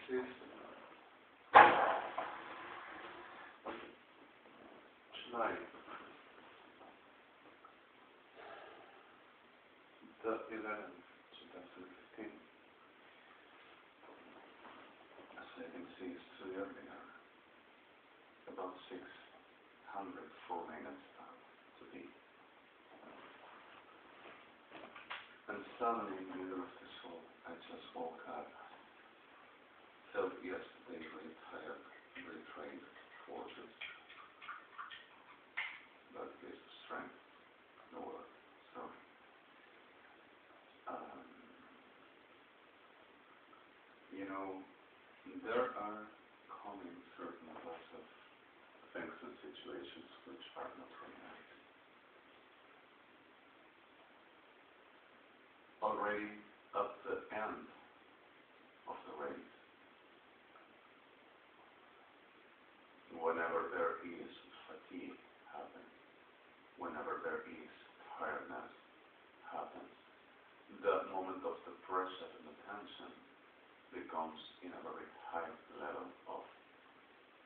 is July the 11th, 2015. As I can see, it's too early. About 604 minutes to be. And suddenly, in the middle of this all, I just woke up. Felt yesterday really tired, really trained, forces. But this strength, no word. So, you know, there are coming certain lots of things and situations which are not really nice. Already at the end of the race, whenever there is fatigue happens, whenever there is tiredness happens, that moment of the pressure and the tension becomes in a very high level of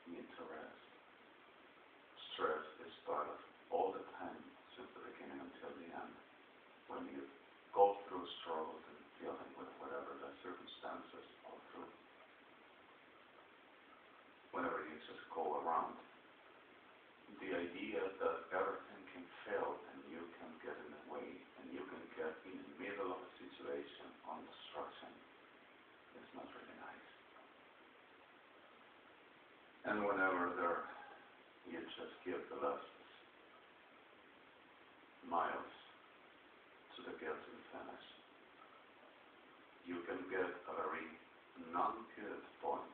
need to rest. Stress is part of all the time since the beginning until the end. When you go through struggles and dealing with whatever the circumstances go through, whenever you just go around, the idea that everything can fail and you can get in the way and you can get in the middle of a situation on destruction is not really nice. And whenever you just give the last miles to the guilty finish, you can get a very non-good point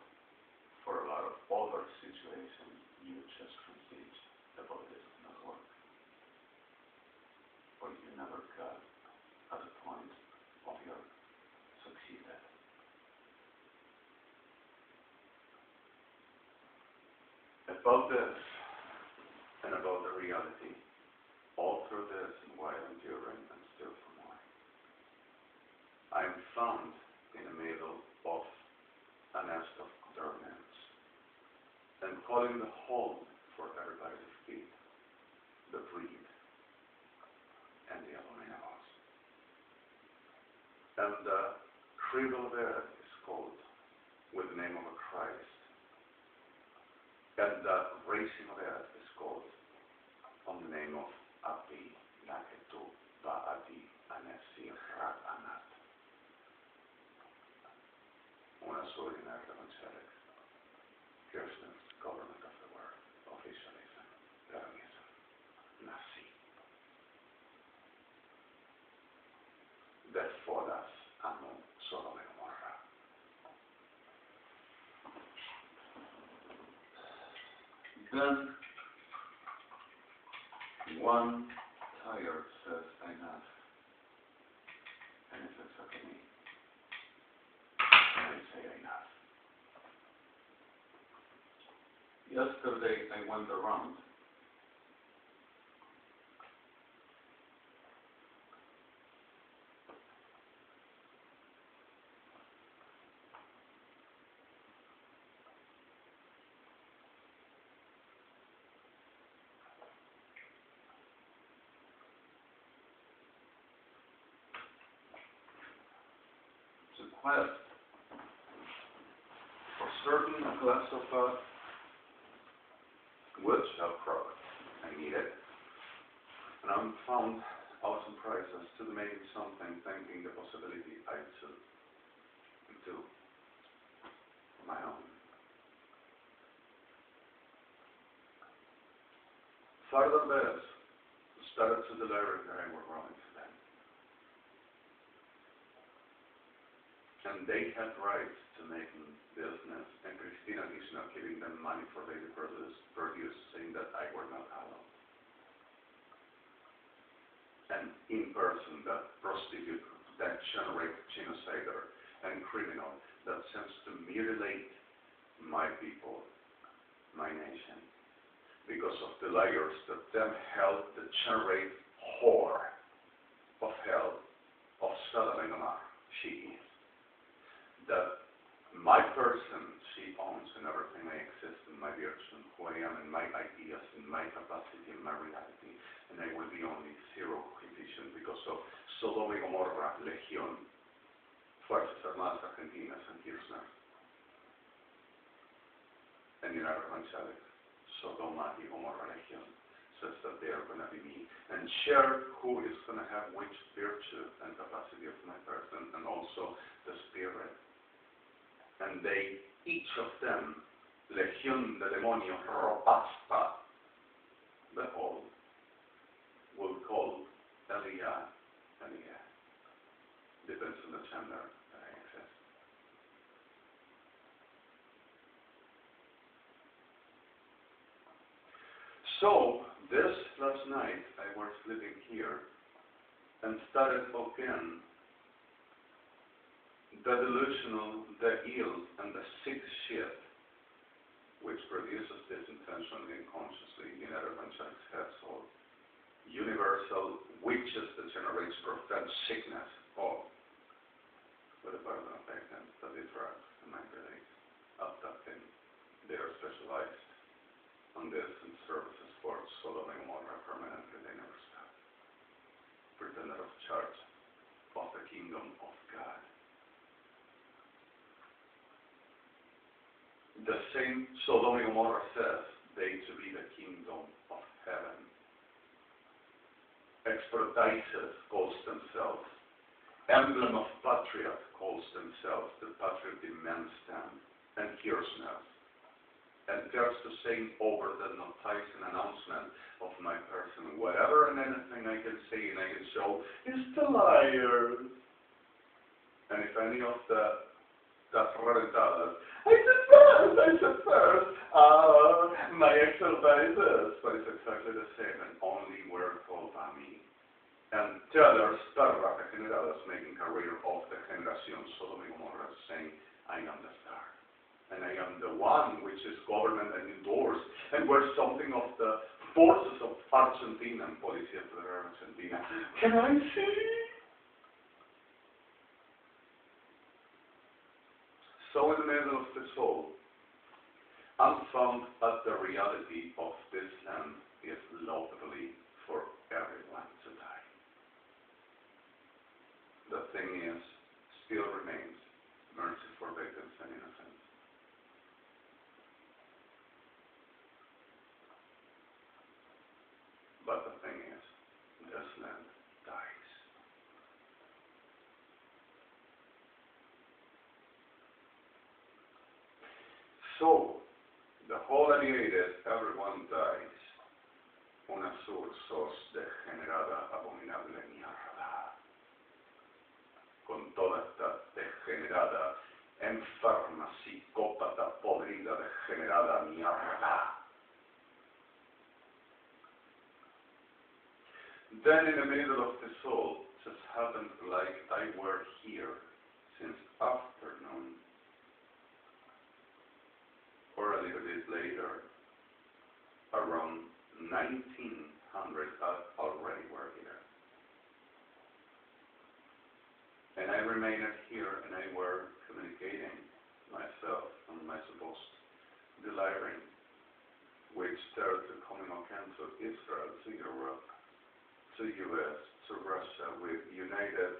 for a lot of other situations you just concede about this does not work. Or you never got at the point of your succeeded. About this and about the reality, all through this and while enduring and still for more, I am found in the middle of a nest of drozela and calling the home for everybody to feed, the breed, and the abominables. And the cradle there is called with the name of a Christ. And the racing of it is called on the name of abominable. Una extraordinary evangelics, Kirsten's government of the world, officialism, Darwinism, Nazi. That fodas amo SODOMA-GOMORRA. Then one tired says enough, and it says okay me. And I say enough. Yesterday I went around to quest for certain class of woodshop products. I need it. And I'm found awesome prices to making something, thinking the possibility I should do my own. Further this started to deliver that I were growing to them. And they had rights to making business, and Cristina is not giving them money for daily produce, saying that I were not allowed. And in person, that prostitute, that generate genocider and criminal that seems to mutilate my people, my nation, because of the liars that them help to generate whore of hell, of Sodoma and Gomorrah, she is. That My person, she owns, and everything I exist in my virtue, who I am, in my ideas, in my capacity, in my reality, and I will be only zero coefficient because of Sodoma y Gomorra, Legión, Fuerzas Armadas Argentinas, and Kirchner. And United Evangelics, Sodoma y Gomorra Legión, says that they are going to be me, and share who is going to have which virtue and capacity of my person, and also the spirit. And they, each of them, legión de demonios, ropasta, the whole, will call Elia, Elia. Depends on the gender that I exist. So, this last night, I was sleeping here, and started again the delusional, the ill, and the sick shit, which produces this intentionally and consciously in United Evangelics household. Universal witches that generates prophet sickness, all with a burden of ignorance that is drugs and manipulates, abducting. They are specialized on this and services for Sodoma and Gomorrah permanently. They never stop. Pretender of church of the kingdom of God. The same Sodoma and Gomorrah says they to be the kingdom of heaven. Expertises calls themselves. Emblem of patriot calls themselves. The patriot demands them and Kirchner. And dares to say over the notice and announcement of my person, whatever and anything I can say and I can show is the liar. And if any of the adrevettadas, I said first, my exercises, but it's exactly the same and only were told by me. And tellers, perras degeneradas, making career of the generación Sodoma y Gomorrah, saying, I am the star. And I am the one which is government and endorsed, and we're something of the forces of Argentina and Policía Federal Argentina. Can I see? So in the middle of the soul, I'm found that the reality of this land is laudably for everyone to die. The thing is, still remains mercy for victims and innocents. But the thing is, this land dies. So, the whole alienated, everyone dies. Una sos degenerada, abominable mierda. Con toda esta degenerada, enferma, psicópata, podrida, degenerada mierda. Then in the middle of the soul, just happened like I were here since afternoon, or a little bit later, around 1900, I already were here. And I remained here, and I were communicating myself and my supposed delivering, which started coming again to Israel, to Europe, to US, to Russia, with united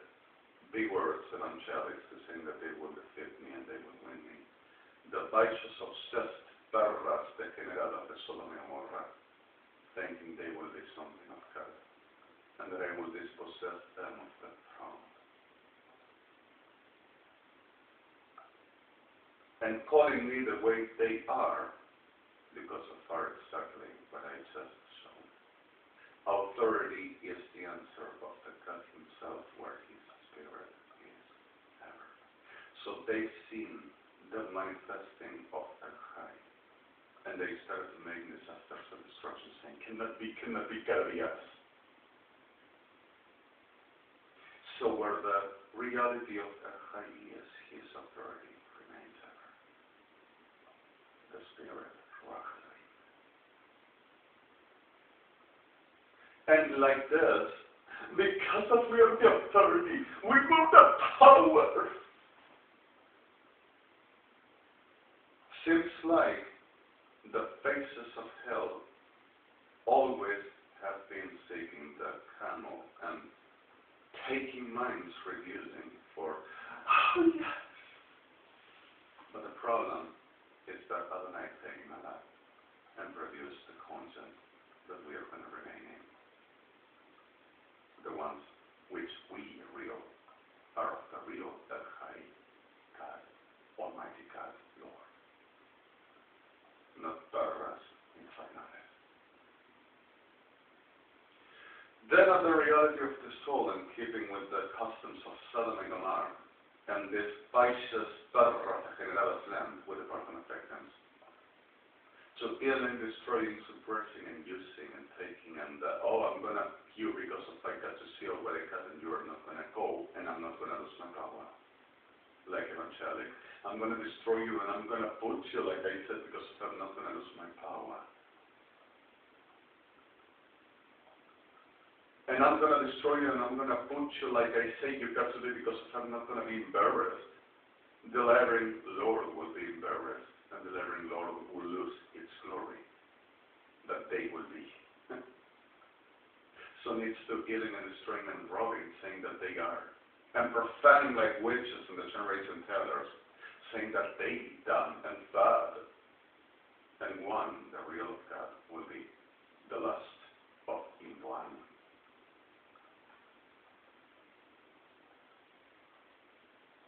big words, evangelics, saying that they will defeat me and they will win me. The righteous, obsessed, perras, degeneradas de Sodoma y Gomorrah, thinking they will be something of God, and that I will dispossess them of the throne. And calling me the way they are, because of our exactly what I just shown. Authority is the answer of the God himself, where his spirit is ever. So they've seen the manifesting of El Chai, and they started to make disasters and destruction, saying, cannot be, gotta be us. So where the reality of El Chai is, his authority remains ever. The spirit, Ruachai. And like this, because of we have the authority, we move the power. Seems like the faces of hell always have been seeking the camel and taking minds reducing for, oh yes. But the problem is that Adonai taking a lot and produce the content that we are going to remain in. The ones which we real are of the real, that high God, Almighty God, Lord. Not perras infernales. Then on the reality of the soul, in keeping with the customs of Sodom and Gomorrah, and this vicious perra degeneradas land with the pardon of victims. So killing, destroying, suppressing, and using, and taking, and I'm going to you because if I got to see what I got and you are not going to go, and I'm not going to lose my power. Like evangelic. I'm going to destroy you, and I'm going to put you, like I said, because I'm not going to lose my power. And I'm going to destroy you, and I'm going to put you, like I say, you got to be, because I'm not going to be embarrassed. The delivering Lord will be embarrassed, and the delivering Lord will lose its glory. That they will be. So needs to killing and destroying and robbing, saying that they are. And profaning like witches and the generation tellers, saying that they done and bad. And one, the real of God, will be the lust of evil one.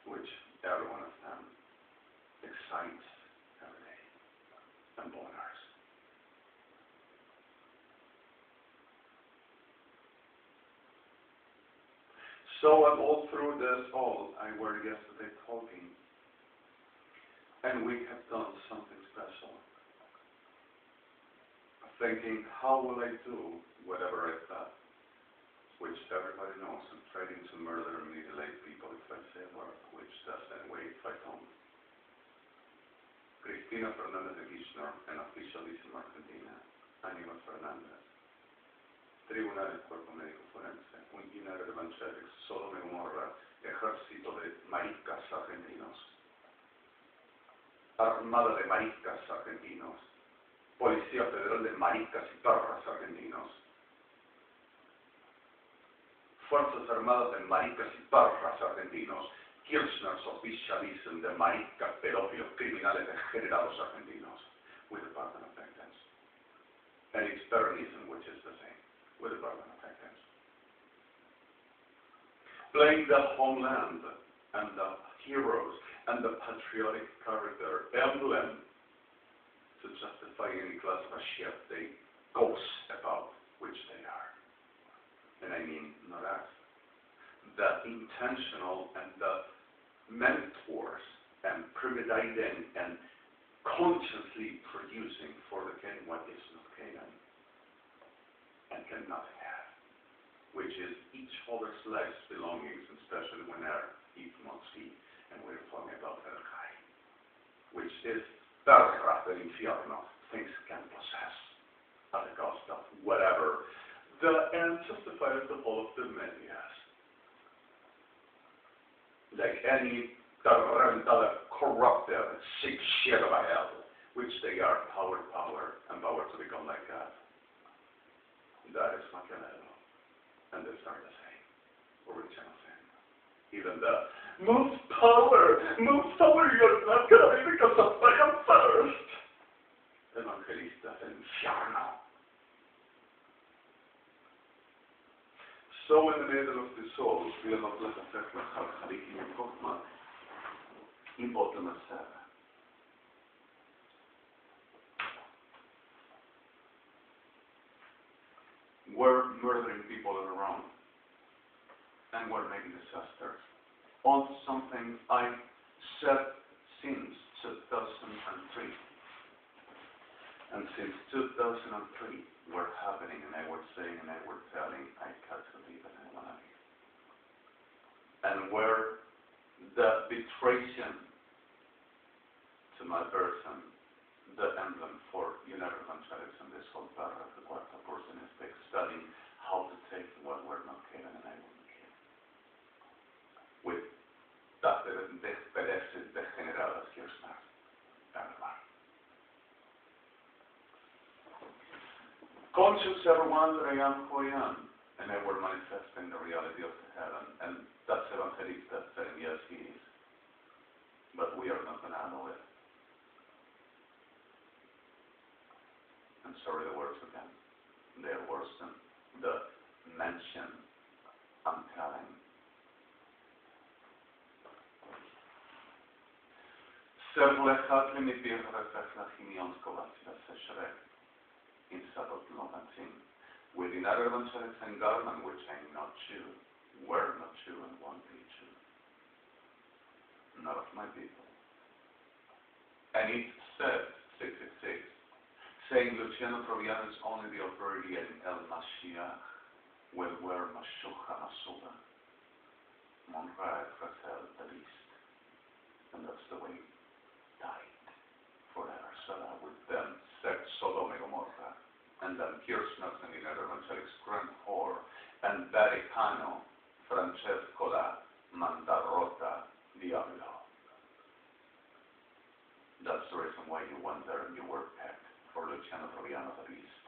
Which every one of them excites every day and boners. So I'm all through this I were yesterday talking, and we have done something special. Thinking, how will I do whatever I thought? Which everybody knows, I'm trying to murder and mutilate people if I say a word, which does anyway if I don't. Cristina Fernández de Kirchner, an oficialísima Argentina, Aníbal Fernández, Tribunal del Cuerpo Médico Forense, United Evangelics, SODOMA-GOMORRA, Ejército de Maricas Argentinos, Armada de Maricas Argentinos, Policía Federal de Maricas y Perras Argentinos, Fuerzas Armadas de Maricas y Perras Argentinos, Kirchner's Officialism de Maricas, pedófilos, criminales degenerados argentinos, with the pardon of victims. And it's Peronism, which is the same, with the pardon of victims. Playing the homeland and the heroes and the patriotic character emblem to justify any class of shit they boast about, which they are. And I mean not us. The intentional and the mentors and premeditating and consciously producing for the King what is not Canaan and cannot have, which is each other's life's belongings, especially when they're Itmotski, and we're talking about El Kai, which is Perra del Infierno, things can possess at the cost of whatever. And justifies the whole of the medias. Like any corrupted, sick shit of a hell, which they are, power, and power to become like God. That is Machiavelli. And they start the same. Original sin. Even the move power, you're not gonna be because of I am first. Evangelistas del infierno. So in the middle of the soul, we are not let affect my heart, Haliki and Kokma, in bottom of 7. We're murdering people all around, and we're making disasters. On something I said since 2003. And since 2003, were happening, and I was saying, and I was telling, I can't believe it, I want to leave. And where the betrayal to my person, the emblem for United Evangelics and this whole paragraph, the quarta person is studying how to take what we're not given and I wouldn't give. With that degeneradas Kirchner, everyone. conscious everyone that I am who I am, and I were manifesting the reality of the heaven, and that's evangelistas saying, yes, he is. But we are not going to know it. I'm sorry the words again. They are worse than the mention I'm telling. Serle chatli mi pirrefech lachimion skovatsila seshrek in sabot lomatzim. With United Evangelics and government, which I'm not Jew, were not Jew and won't be Jew. None of my people. And it said, 666, saying Luciano Proviano is only the authority in El Mashiach, will wear Mashucha Masuba, Monra Efrazel, the least. And that's the way he died forever. So that with them, sex Sodoma-GOMORRA, and then Kirchner's and United Evangelics Grand Whore, and Vaticano, Francesco la Mandarrota Diablo. That's the reason why you went there and you were pegged for Luciano Proviano the Beast,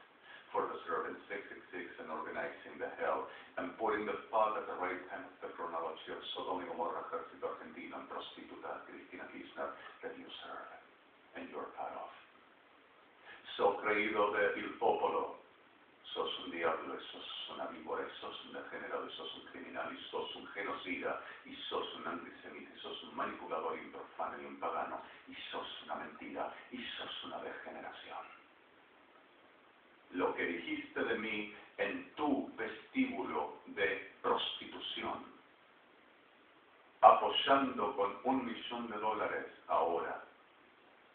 for preserving 666 and organizing the hell, and putting the thought at the right time of the chronology of Sodoma-GOMORRA, Ejército Argentino, and Prostituta Cristina Kirchner that you serve, and you're part of. So creído de il popolo, sos un diablo, y sos una víbora, y sos un degenerado, y sos un criminal, y sos un genocida, y sos un antisemita, y sos un manipulador, y un profano, y un pagano, y sos una mentira, y sos una degeneración. Lo que dijiste de mí en tu vestíbulo de prostitución, apoyando con $1 millón ahora,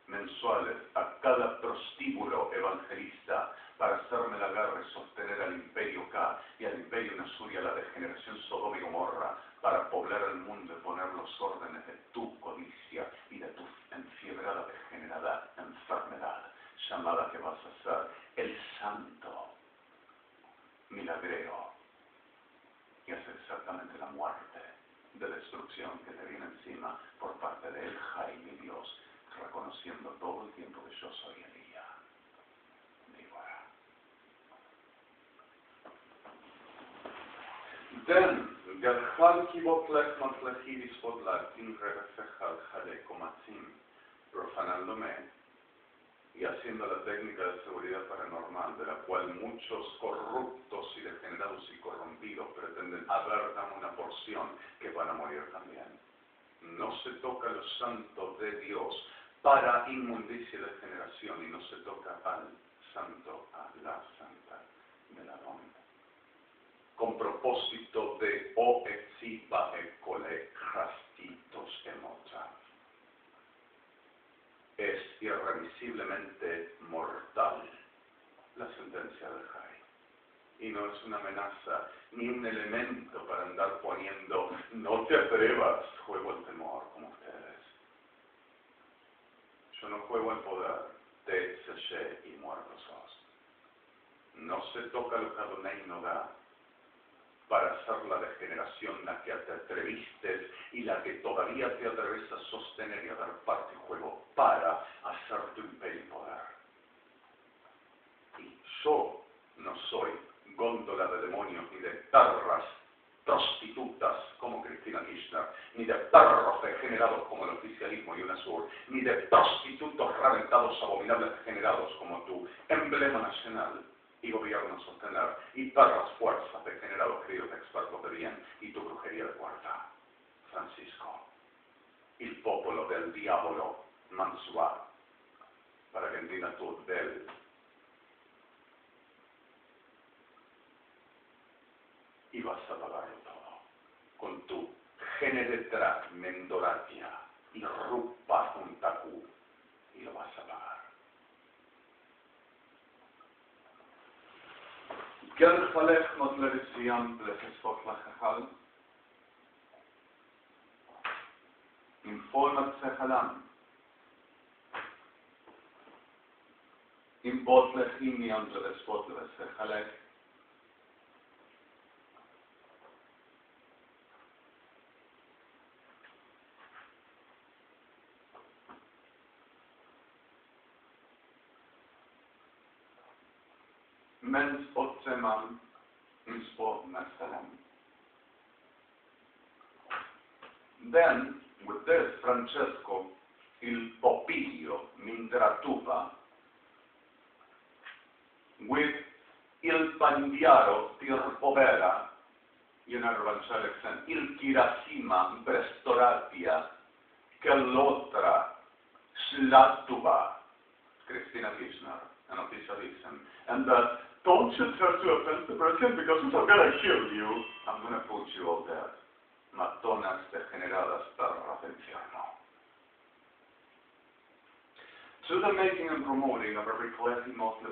mensuales, a cada prostíbulo evangelista para hacerme la guerra y sostener al imperio K y al imperio Nasur y a la degeneración Sodoma y Gomorra para poblar el mundo y poner los órdenes de tu codicia y de tu enfiebrada degenerada enfermedad llamada que vas a ser el santo milagrero, y es exactamente la muerte de destrucción que te viene encima por parte de él, Jaime, Dios, reconociendo todo el tiempo que yo soy Elía, víbora. Then, Gadchal kibot lech matlechidis podlat in revefechal jale komatzim, profanándome y haciendo la técnica de seguridad paranormal, de la cual muchos corruptos y degenerados y corrompidos pretenden haber dado una porción que van a morir también. No se toca a los santos de Dios para inmundicia y degeneración, y no se toca al santo, a la santa del Adón, con propósito de oetziba ekole jastitos emotav. Es irremisiblemente mortal la sentencia del Jai. Y no es una amenaza, ni un elemento para andar poniendo, no te atrevas, juego el temor, como ustedes. Yo no juego el poder, te sellé y muertos sos. No se toca lo que Adonai no da, para hacer la degeneración la que te atreviste y la que todavía te atreves a sostener y a dar parte y juego para hacer tu imperio y poder. Y yo no soy góndola de demonios ni de perras prostitutas como Cristina Kirchner, ni de perros degenerados como el oficialismo y UNASUR, ni de prostitutos reventados abominables degenerados como tu emblema nacional y gobierno a sostener, y perras fuerzas degenerados queridos expertos de bien, y tu brujería de cuarta, Francisco, il popolo del diavolo Mansuá, para Argentina tu del. Y vas a pagarlo todo, con tu generetra mendoratia y rupa juntacu, y lo vas a pagar. Gel Chalech Motlevisian Blechesfot Lachachal Informat Sechalam Imbot Lechimian Blechesfot Lechechalech mens otsemam mispo nasalem. Then, with this, Francesco, il popilio m'interatuva with il pandiaro tir povera, United Evangelics, and il kirasima brestoratia, che l'otra slatuva, Christina Kirchner, an officialism, and that don't you try to offend the president because if I'm gonna kill you, I'm gonna put you all dead. Matonas degeneradas perras del infierno. To the making and promoting of every classy Muslim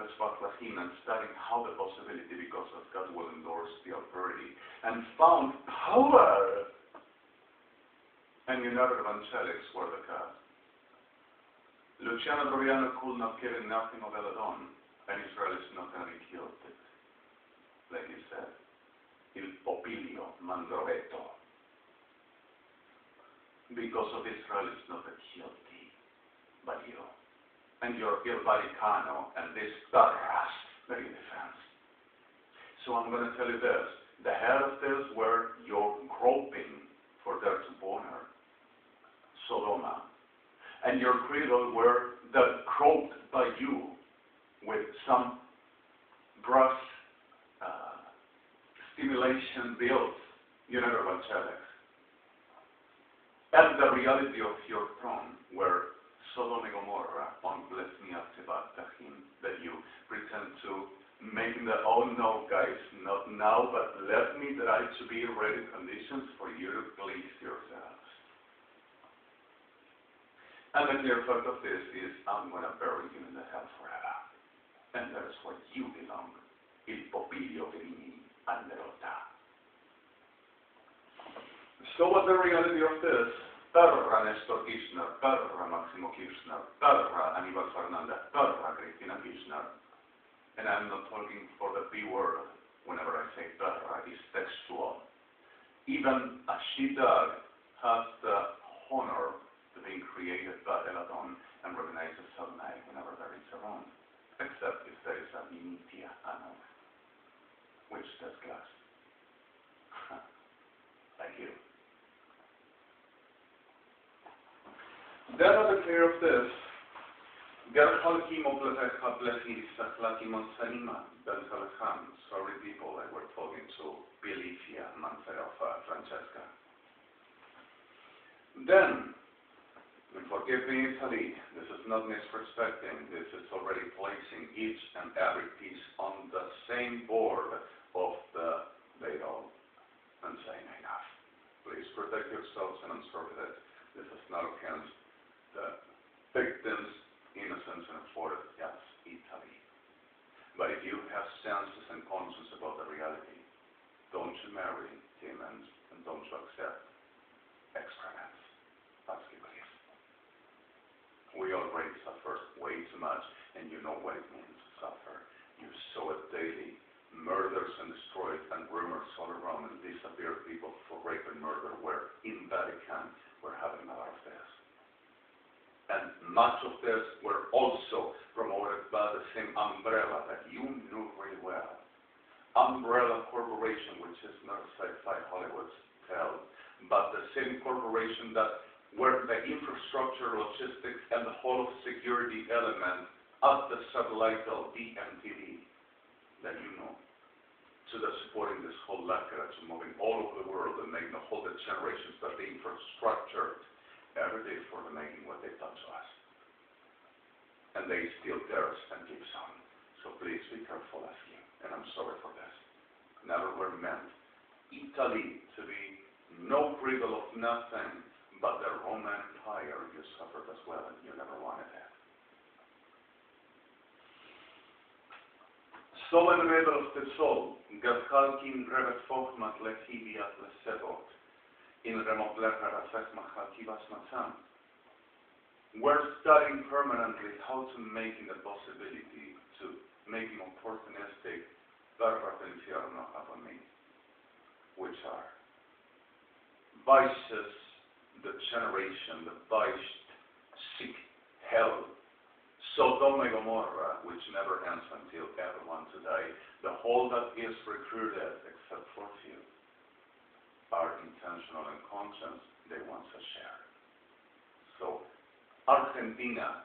him and studying how the possibility, because of God will endorse the authority, and found power. And United Evangelics were the cause. Luciano Troviano could not kill nothing of Eladon, and Israel is not going to be killed. Like he said, il popilio mandrovetto. Because of Israel is not guilty, but you. And your Il Vaticano and this Barras that you defend. So I'm going to tell you this. The head of this were your groping for their to honor, Sodoma. And your cradle were the groped by you with some gross stimulation built, United Evangelics. And the reality of your throne were Sodoma-GOMORRA NUPI'A that you pretend to making the, oh no guys, not now, but let me try to be ready conditions for you to please yourselves. And the clear fact of this is, I'm going to bury you in the hell forever. And that is where you belong, il popilio vini anderota. So what the reality of this? Perra Nestor Kirchner, perra Maximo Kirchner, perra Aníbal Fernández, perra Cristina Kirchner. And I'm not talking for the B word whenever I say perra, it's textual. Even a she-dog has the honor to being created by Eladon and recognizes Adonai whenever there is a wrong. Except if there is a minitia anum, which does glass. Like you. Then at the clear of this, sorry people, I were talking to Belifia, Manfredofa, Francesca. Then, and forgive me Italy, this is not misrespecting, this is already placing each and every piece on the same board of the Beidol and saying enough. Please protect yourselves and observe it. This is not against the victims' innocence and afforded, yes, Italy. But if you have senses and conscience about the reality, don't you marry demons and don't you accept excrements. That's the belief. We already suffer way too much, and you know what it means to suffer. You saw it daily. Murders and destroyed and rumors all around and disappeared people for rape and murder where in Vatican we're having a lot of this. And much of this were also promoted by the same umbrella that you knew really well. Umbrella Corporation, which is not a sci-fi Hollywood tale, but the same corporation that were the infrastructure, logistics, and the whole security element of the satellite DMTV that you know, to the supporting this whole lacra, to moving all over the world and making the whole generations, but the infrastructure every day for the making what they've done to us. And they steal theirs and keep some. So please be careful as you. And I'm sorry for this. Never were meant Italy to be no cradle of nothing, but the Roman Empire you suffered as well, and you never wanted it. So in the middle of the soul, Gadhalkin Revet Fogmat Lehiviat Lesevot, in we're studying permanently how to make the possibility to make opportunistic which are vices, the generation, the vice, sick, hell, Sodoma-Gomorrah, which never ends until everyone to die, the whole that is recruited, except for few, are intentional and conscious, they want to share. So, Argentina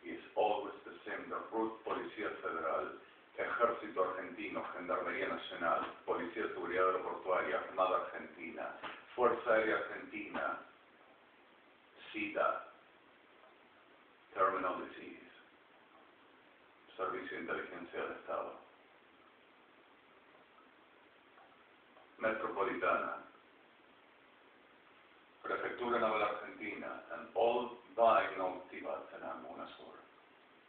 is always the same. The root Policía Federal, Ejército Argentino, Gendarmería Nacional, Policía de Seguridad Aeroportuaria, Armada Argentina, Fuerza Aérea Argentina, SIDA, Terminal Disease, Servicio de Inteligencia del Estado, Metropolitana, Prefectura Naval Argentina, and all by no tibat and amunasur.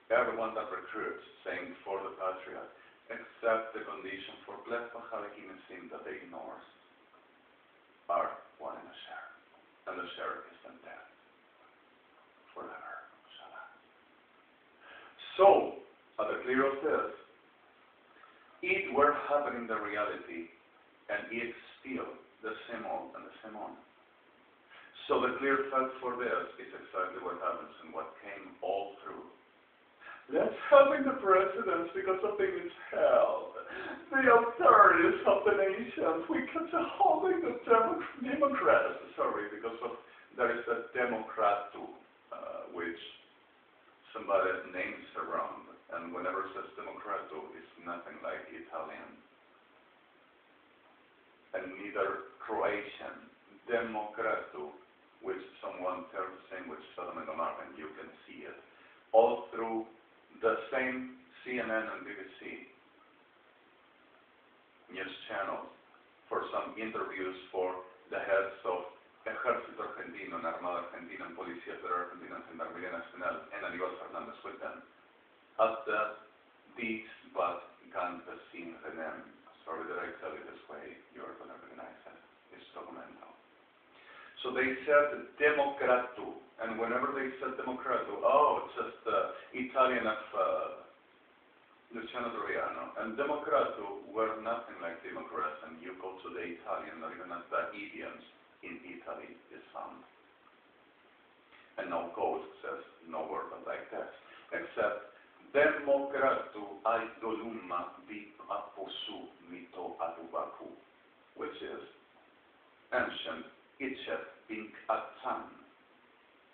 Everyone that recruits, saying for the patria, except the condition for blessed Bahalakinesim that they ignores, are one in a share. And the share is then dead. Forever. So, at the clear of this, it were happening the reality, and it's still the same on and the same on. So the clear fact for this is exactly what happens and what came all through. Let's having the presidents because of things held. The authorities of the nations. We kept holding the Democrats. Sorry, because of there is a Democratu, which somebody names around, and whenever it says Democratu, it's nothing like Italian, and neither Croatian. Democratu, which someone tells the same with Sodom and Gomorrah, and you can see it all through the same CNN and BBC news channels for some interviews for the heads of Ejército Argentino, Armada Argentina, and Policía Federal Argentina, Gendarmería Nacional, and Aníbal Fernández with them. At the beats, but can't seen them. Sorry that I tell you this way, you're going to recognize it. It's documental. So they said Democratu, and whenever they said Democratu, oh, it's just Italian of Luciano Troiano. And Democratu were nothing like Democrats, and you go to the Italian, not even at the idioms in Italy is found. And no code says no word like that, except Democratu idolumma vi'aposu nipo'nititus, which is ancient Itchet bink atan.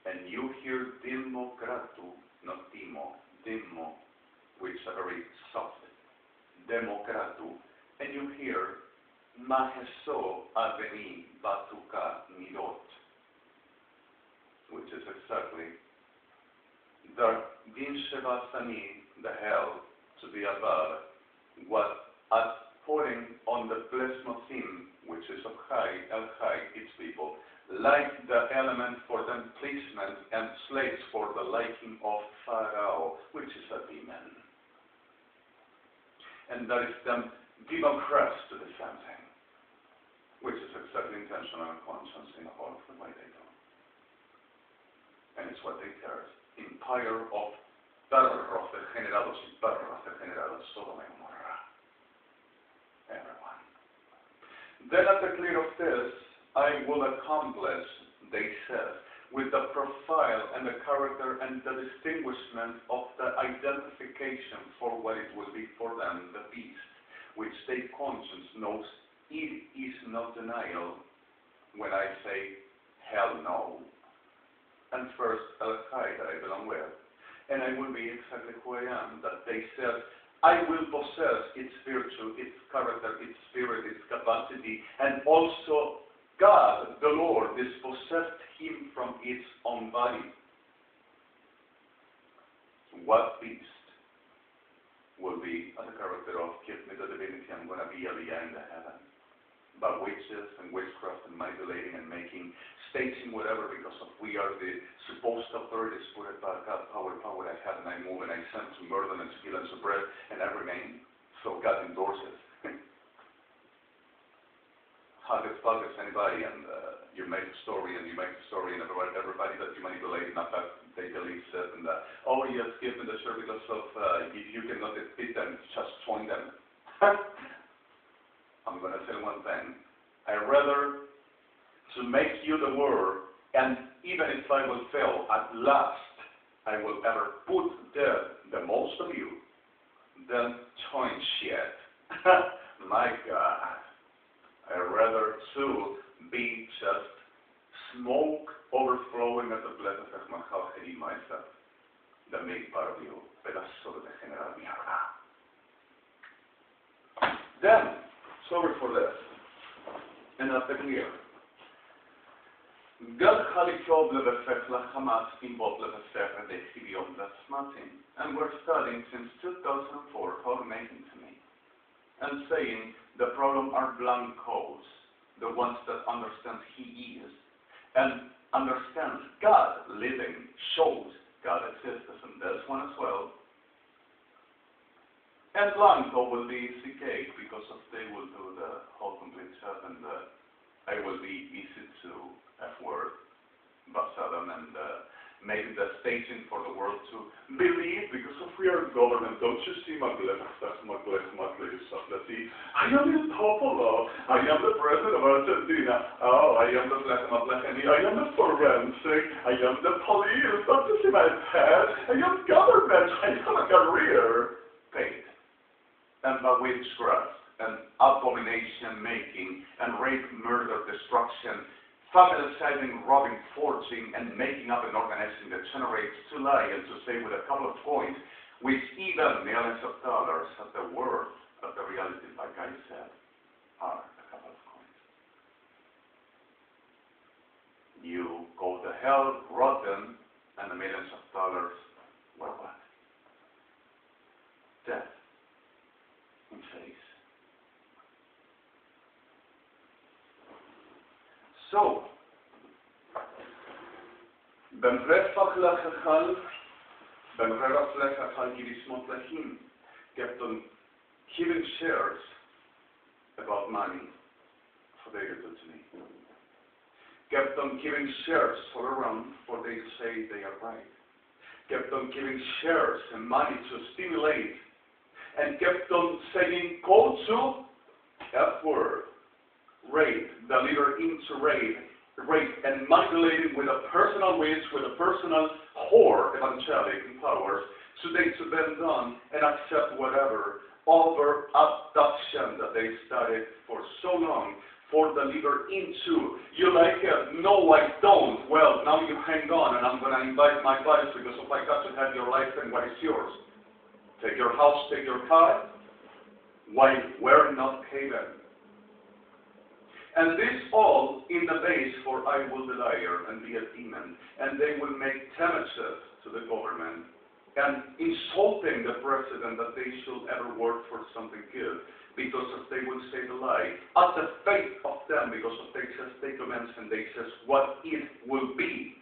And you hear Democratu, not Dimo, Demo, which are very soft, Democratu, and you hear Maheso aveni batuka nidot, which is exactly the Vinshevasani, the hell, to be above, what putting on the Plesmothim, which is of high, El High, its people, like the element for them placement and slaves for the liking of Pharaoh, which is a demon. And that is them Democrats to the same thing, which is exactly intentional and conscience in all of the way they do. And it's what they terror. Empire of perros degenerados y perros degenerados, Sodoma y Gomorrah. Everyone. Then at the clear of this, I will accomplish, they said, with the profile and the character and the distinguishment of the identification for what it will be for them, the beast, which they conscience knows it is not denial when I say hell no. And first, El Chai that I belong with. And I will be exactly who I am, that they said, I will possess its virtue, its character, its spirit, its capacity, and also God, the Lord, dispossessed him from its own body. What beast will be the character of give me the divinity, I'm going to be Aliyah in the heaven? By witches and witchcraft and manipulating and making, staging whatever, because of we are the supposed authorities, put it back up, power I have, and I move and I send to murder and to kill and to bread, and I remain. So God endorses. Huggets anybody, and you make a story, and everybody that you manipulate, not that they believe it, and oh yes, give me the shirt because of, if you cannot defeat them, just join them. I'm going to say one thing. I'd rather to make you the war, and even if I will fail, at last I will ever put dead the most of you, then join shit. My God. I'd rather to be just smoke overflowing at the blessed of my house in myself than make part of you, pedazo de degenerada mierda. Then, sorry for this, and that's clear. God Halikov Levefechla Hamas in Bob Levefech de Sibiom Lasmatin, and we're studying since 2004 how making to me, and saying the problem are blank codes, the ones that understand He is, and understands God living, shows God exists, and this one as well. And blanco will be CK because of they will do the whole complete set, and I will be easy to F word, Basadam, and maybe the staging for the world to believe, because if we are government, don't you see I am the Popolo, I am the president of Argentina, oh, I am the black, I am the forensic, I am the police, don't you see my head, I am government, I have a career, paid, and by witchcraft, and abomination making, and rape, murder, destruction, fantasizing, robbing, forging, and making up an organization that generates to lie and to say with a couple of coins, which even millions of dollars at the worth of the reality, like I said, are a couple of coins. You go to hell, rotten, and the millions of dollars were what? Death. In face. So, Benrefach lechachal, Benrefach lechachal girismot lechim, kept on giving shares about money for they to do to me. Kept on giving shares all around for they say they are right. Kept on giving shares and money to stimulate, and kept on saying, go to F word. Rape, deliver into rape, and manipulating with a personal witch, with a personal whore, evangelic powers, so they to bend down and accept whatever over abduction that they studied for so long, for deliver into. You like it? No, I don't. Well, now you hang on, and I'm going to invite my buddies, because if I got to have your life, then what is yours? Take your house, take your car. Why we're not haven? And this all in the base for I will be liar and be a demon, and they will make damages to the government, and insulting the president that they should ever work for something good, because if they will say the lie, at the faith of them, because of they says they commence and they says what it will be,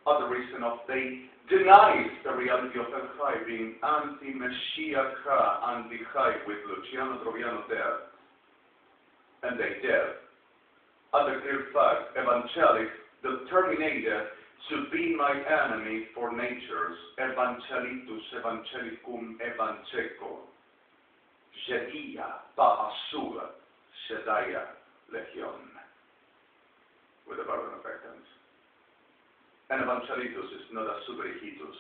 at the reason of they denies the reality of El Chai, being anti-Meshiach, anti-Chai, with Luciano Troviano there, and they did. At the clear fact, evangelic, determinated to be my enemy for natures, evangelitus, evangelicum, evangeco, jedia, paasur, shedaya, legion, with the pardon of victims. And evangelitus is not a superhitus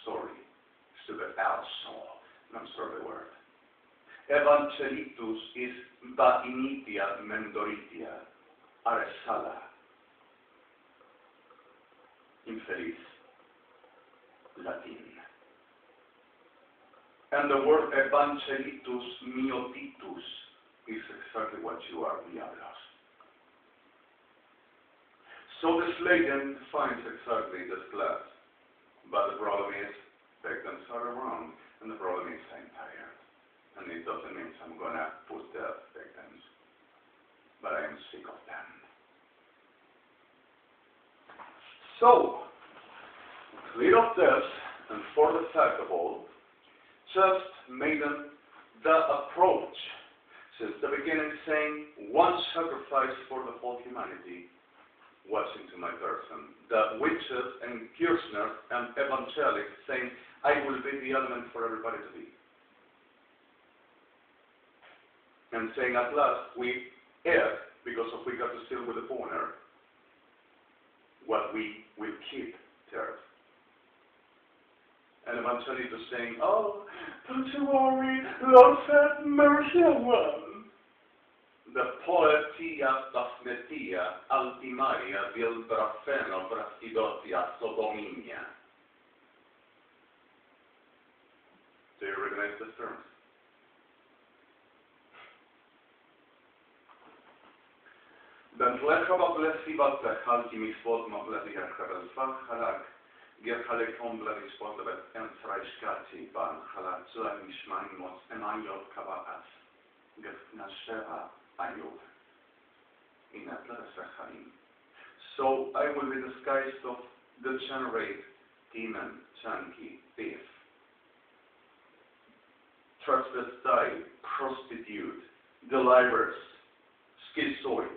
story, super also, I'm sorry the word. Evangelitus is batinitia mendoritia, aresala, infeliz, Latin. And the word evangelitus miotitus is exactly what you are, diablos. So this legend defines exactly this class, but the problem is victims are around, and the problem is I'm tired. And it doesn't mean I'm going to put death victims, but I am sick of them. So, clear of this, and for the fact of all, just made the approach since the beginning, saying one sacrifice for the whole humanity, watching to my person. The witches and Kirchner and evangelics saying, I will be the element for everybody to be. And saying at last, because if we got to steal with the owner, what we will keep there. And evangelitus saying, oh, don't you worry, Lord have mercy on one. The poetia tasmetia altimaria del brafeno brastidotia sodominia. Do you recognize this term? Bentlecha bablesi batlech mispod mabledi herkabel fachalak gerhalekon bledi spod lebet entraiskati ban halak zuan mishmain mots emayot kabaas gefnasheva ayot inatlevesechaim. So I will be disguised of degenerate, demon, chunky, thief, transvestite, prostitute, delirers, schizoid,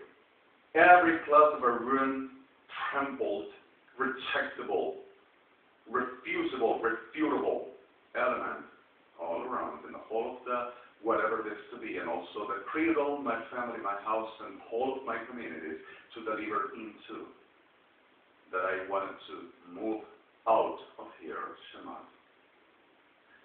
every class of a ruin, trampled, rejectable, refusable, refutable element all around in the whole of the whatever it is to be, and also the creedal, my family, my house, and whole of my communities to deliver into, that I wanted to move out of here, Shema.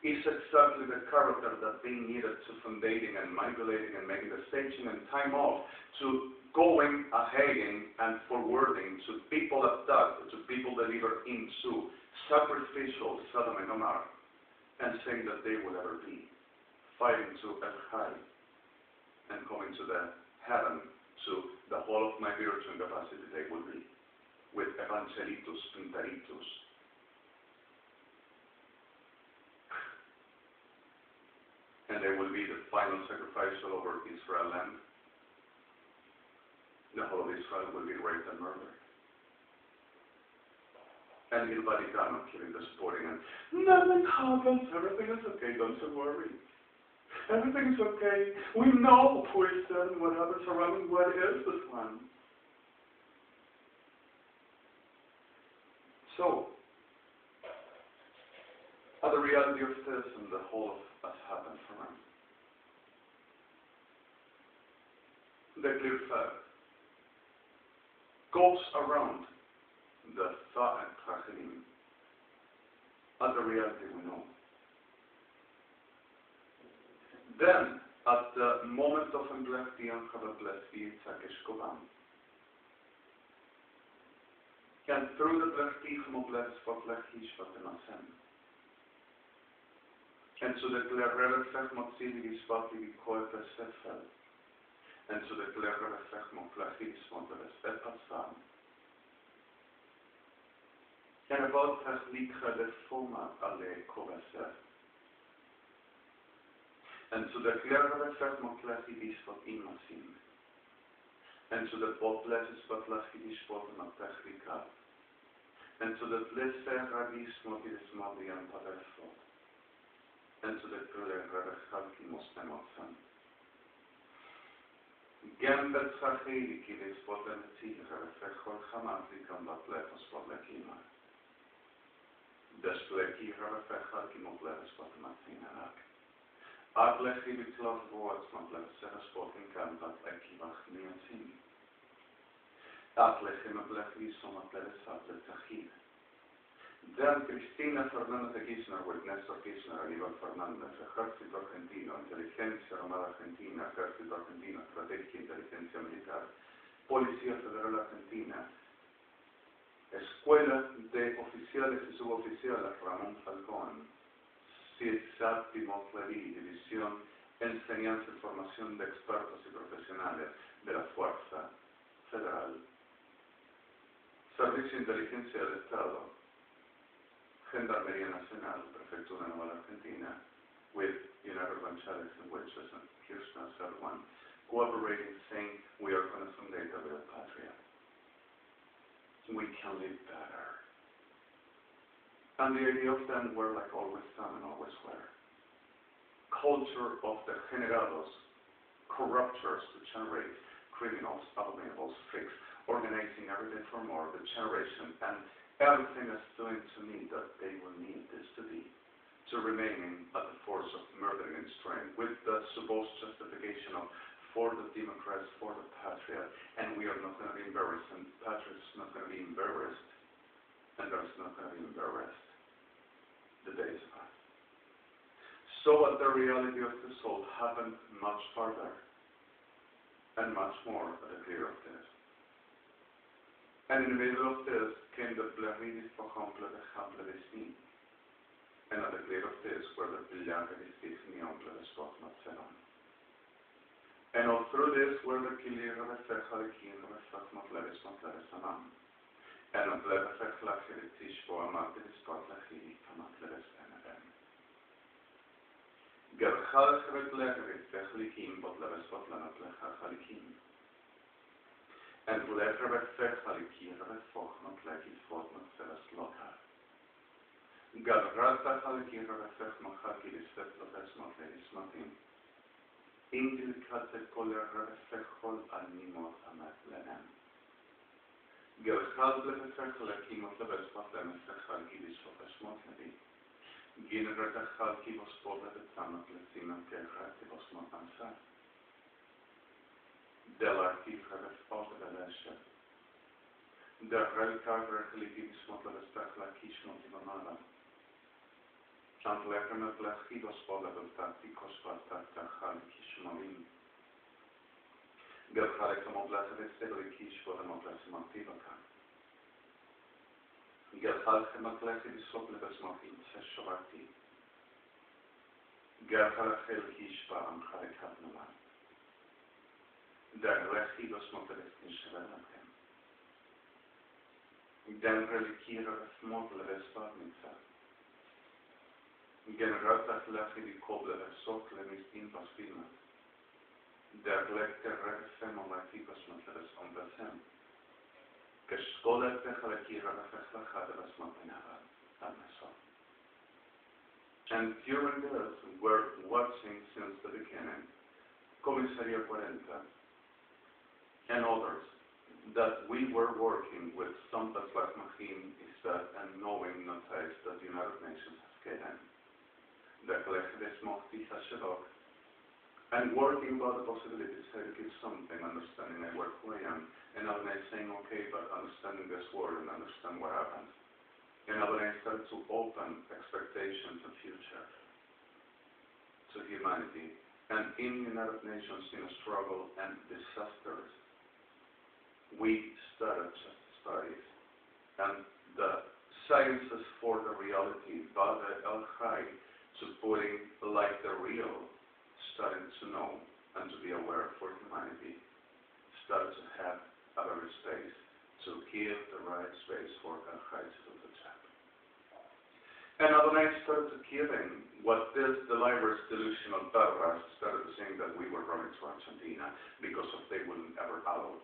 Is exactly the character that they needed to fundating and manipulating and making the staging and time off to going ahead and forwarding to people abduct, to people delivered into sacrificial Sodom and Gomorrah, and saying that they will ever be fighting to El High and coming to the heaven, to the whole of my virtue and capacity they will be, with evangelitus, pintaritus. And they will be the final sacrifice all over Israel land. The whole of Israel will be raped and murdered. And Il Vaticano killing the supporting and nothing happens, everything is okay, don't you worry. Everything is okay. We know who is dead and what happens around and what is this one. So, the reality of this and the whole of us happens around. The clear fact goes around the thought and tragedy as the reality we know. Then, at the moment of emblefti and chabablefti tzakeshkovam, and through the blefti chmoblef spotlechish vatemasem, and to declare revefech motzili spotli koepe sefel, and to declare revefech motlechis moteves epatzam, and about techlikha de foma ale kovesef, and to declare revefech motlechis spot imasim, and to the botlechis spotlechis spot matechlika, and to the blessed rabis motilis modian padefo, and to declare revechalkimos emotsam. Gembet chacheli kilis potlemeti revefechol chamatlikam batlefos potlekima. Despleki revefechalkimos leves potmatzinarak. Adlechi vitlov voats motleves potinkan batlekivach miatzim. Adlechi mablechi somatleves atletachid. Then Cristina Fernández de Kirchner with Néstor Kirchner, Aníbal Fernández, Ejército Argentino, Inteligencia Armada Argentina, Ejército Argentino, Estrategia e Inteligencia Militar, Policía Federal Argentina, Escuela de Oficiales y Suboficiales Ramón Falcón, Séptimo Flerí, División Enseñanza y Formación de Expertos y Profesionales de la Fuerza Federal, Servicio de Inteligencia del Estado, Gendarmería Nacional, Prefectura Naval Argentina, with United Evangelics and Witches and Kirchner, everyone, cooperating, saying, we are going to fundate a real patria. We can live better. And the idea of them were like always done and always were. Culture of the generados, corruptors to generate criminals, abominables, freaks, organizing everything for more, the generation, and everything is doing to me that they will need this to be, to remaining at the force of murdering and destroying, with the supposed justification of for the Democrats, for the Patriot, and we are not going to be embarrassed, and Patriot's not going to be embarrassed, and there's not going to be embarrassed the day days of us. So what the reality of the soul happened much farther and much more at the clear of this. And in the middle of this came the blerinis for humble the humble de and at the clear of this were the pillageris niomple the spot not serum. And all through this were the kilir of the fecha the king of the fach not levis amam. And a bleb effect like the tishbo amate the spot like he cannot levis NFM. Gerchal het legeris fechlikim but levis spot lanat lechalikim. En leger werd fechalikim of the fach not legis fort not seves lokal. Galrata halikim of the fech not halkilis fet loves not legis matim. Indicate koller refechol animot amet lenem. Gerchal refechol akimot lebes patlem refechal gidis fofesmot lebi. Gin refechal kivos pobre de tamat lesinam kerchativos motansa. Delartiv refechol de leshe. Der relkar religidis mot lebes pechla kishmot ivanada. Sant legemet lechivos pobre de tatikos patatachal kishmolim. Gerchal eksamot lechevestegli kishvo de mot lesimativakan. Gerchal chemat lechidisot lebes motin seshovati. Gerchal echel kishpa amchal ekadnulan. Der lechidos mot lebes shvelatken. Den relikira vesmot lebes padmitza. Generata lechidi koble vesot lemistin paspilmat. Der lecter refemolativas materes onvesem. Geschkolet techalekira refechlachadevas matenava. Ameso. And during this, we're watching since the beginning, Comisaria 40 and others, that we were working with some Taslachmachim Istat and knowing notice that the United Nations has given. The collective Mokti Hashadok, and working about the possibilities how to give something, understanding where who I am, and now I saying, okay, but understanding this world and understand what happens. And now I start to open expectations of future to humanity. And in the United Nations, in a struggle and disasters, we started just studies. And the sciences for the reality, Bada El-Khai, supporting like the real, starting to know and to be aware for humanity, started to have a very space to give the right space for El-Khai to do the job. And Adonai started giving what this, the library's delusional terrorists started saying that we were running to Argentina because of they wouldn't ever allow.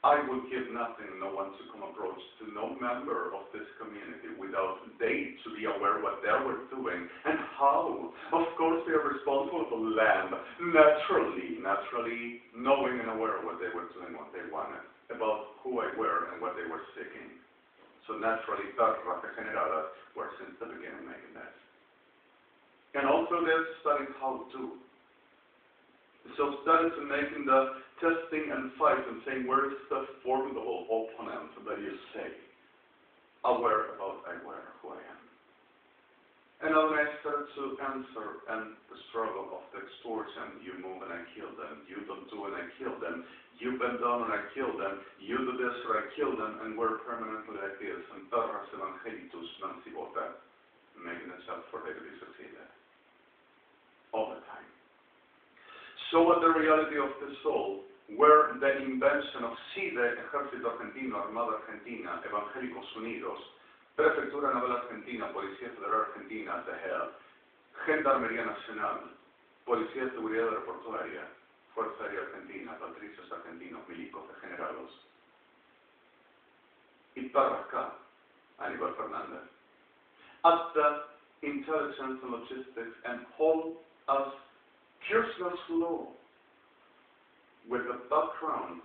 I would give nothing, no one to come approach to no member of this community without they to be aware what they were doing and how. Of course, they are responsible for land, naturally knowing and aware of what they were doing, what they wanted, about who I were and what they were seeking. So naturally, terras degeneradas were since the beginning making this. And also they're studying how to. So started to making the testing and fight and saying where is the formidable opponent that you say, aware about I were who I am. And then I started to answer and the struggle of the extortion. You move and I kill them. You don't do and I kill them. You bend down and I kill them. You do this or I kill them, and we're permanently like this. And terras evangelitus non si vota, making a chance for them to be succeeded. All the time. So what the reality of the soul, where the invention of SIDE, Ejército Argentino, Armada Argentina, Evangélicos Unidos, Prefectura Naval Argentina, Policía Federal Argentina, TEGEL, Gendarmería Nacional, Policía de Seguridad Aeroportuaria, Fuerza Aérea Argentina, Patricios Argentinos, Milicos Degenerados, y Tarrasca, Aníbal Fernández, at the intelligence and logistics, and hold us curseless law with a background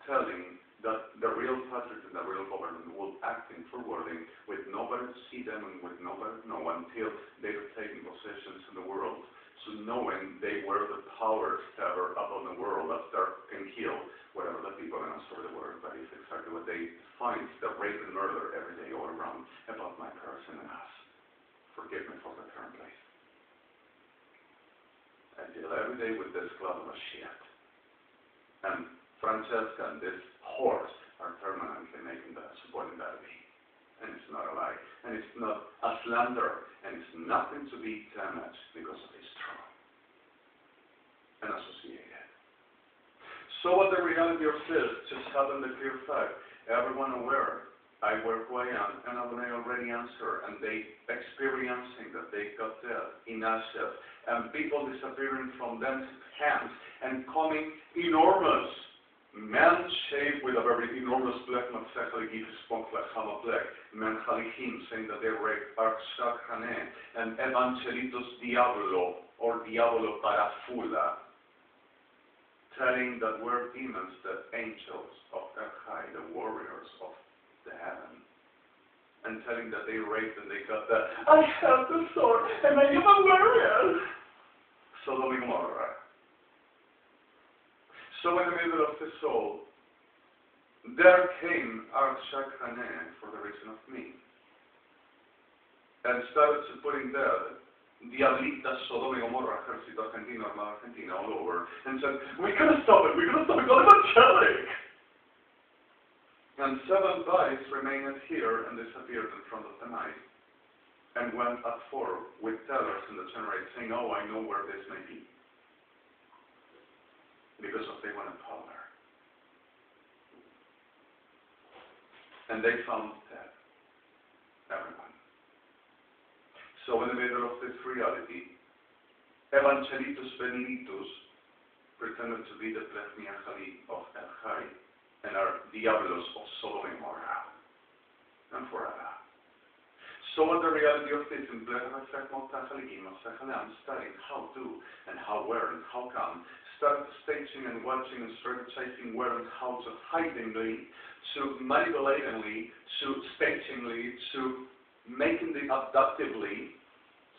telling that the real patriot and the real government will act in forwarding with nobody to see them and with nobody to know until they've taken possessions in the world. So knowing they were the powers ever upon the world that can kill whatever the people, and I'm sorry the word, but it's exactly what they find, the rape and murder every day all around about my person and us. Forgive me for the term, please. I deal every day with this cloud of shit. And Francesca and this horse are permanently supporting that me. And it's not a lie. And it's not a slander. And it's nothing to be damaged because it is true. And associated. So what the reality of this just happened the clear fact. Everyone aware I work who I am, and I already answered, and they experiencing that they got dead in ashes, and people disappearing from them hands, and coming enormous, men shaved with a very enormous black matsakali give spoke like Hamaplex, men halihim saying that they raped ARTGENTINA, and evangelitus diablo, or diablo parafula, telling that we're demons, that angels of Erhai, the warriors of the heaven, and telling that they raped and they got that, I have the sword and I am a warrior. SODOMA-GOMORRA. So in the middle of the soul, there came ARTGENTINA for the reason of me, and started to putting dead Diablita, SODOMA-GOMORRA, Ejército Argentino, Armada Argentina, all over, and said, we gotta stop it, God evangelic! And 7 bodies remained here and disappeared in front of the night, and went at 4 with tellers in the degenerates saying, oh, I know where this may be. Because of they wanted power. And they found dead. Everyone. So in the middle of this reality, evangelitus benignitus pretended to be the plechniachali of Erhai, and are diablos of Sodoma-GOMORRA, and forever. So what the reality of this in I'm studying how to, and how, where, and how come, started staging and watching and strategizing where and how to hidingly, to manipulatingly, to stagingly, to making the abductively,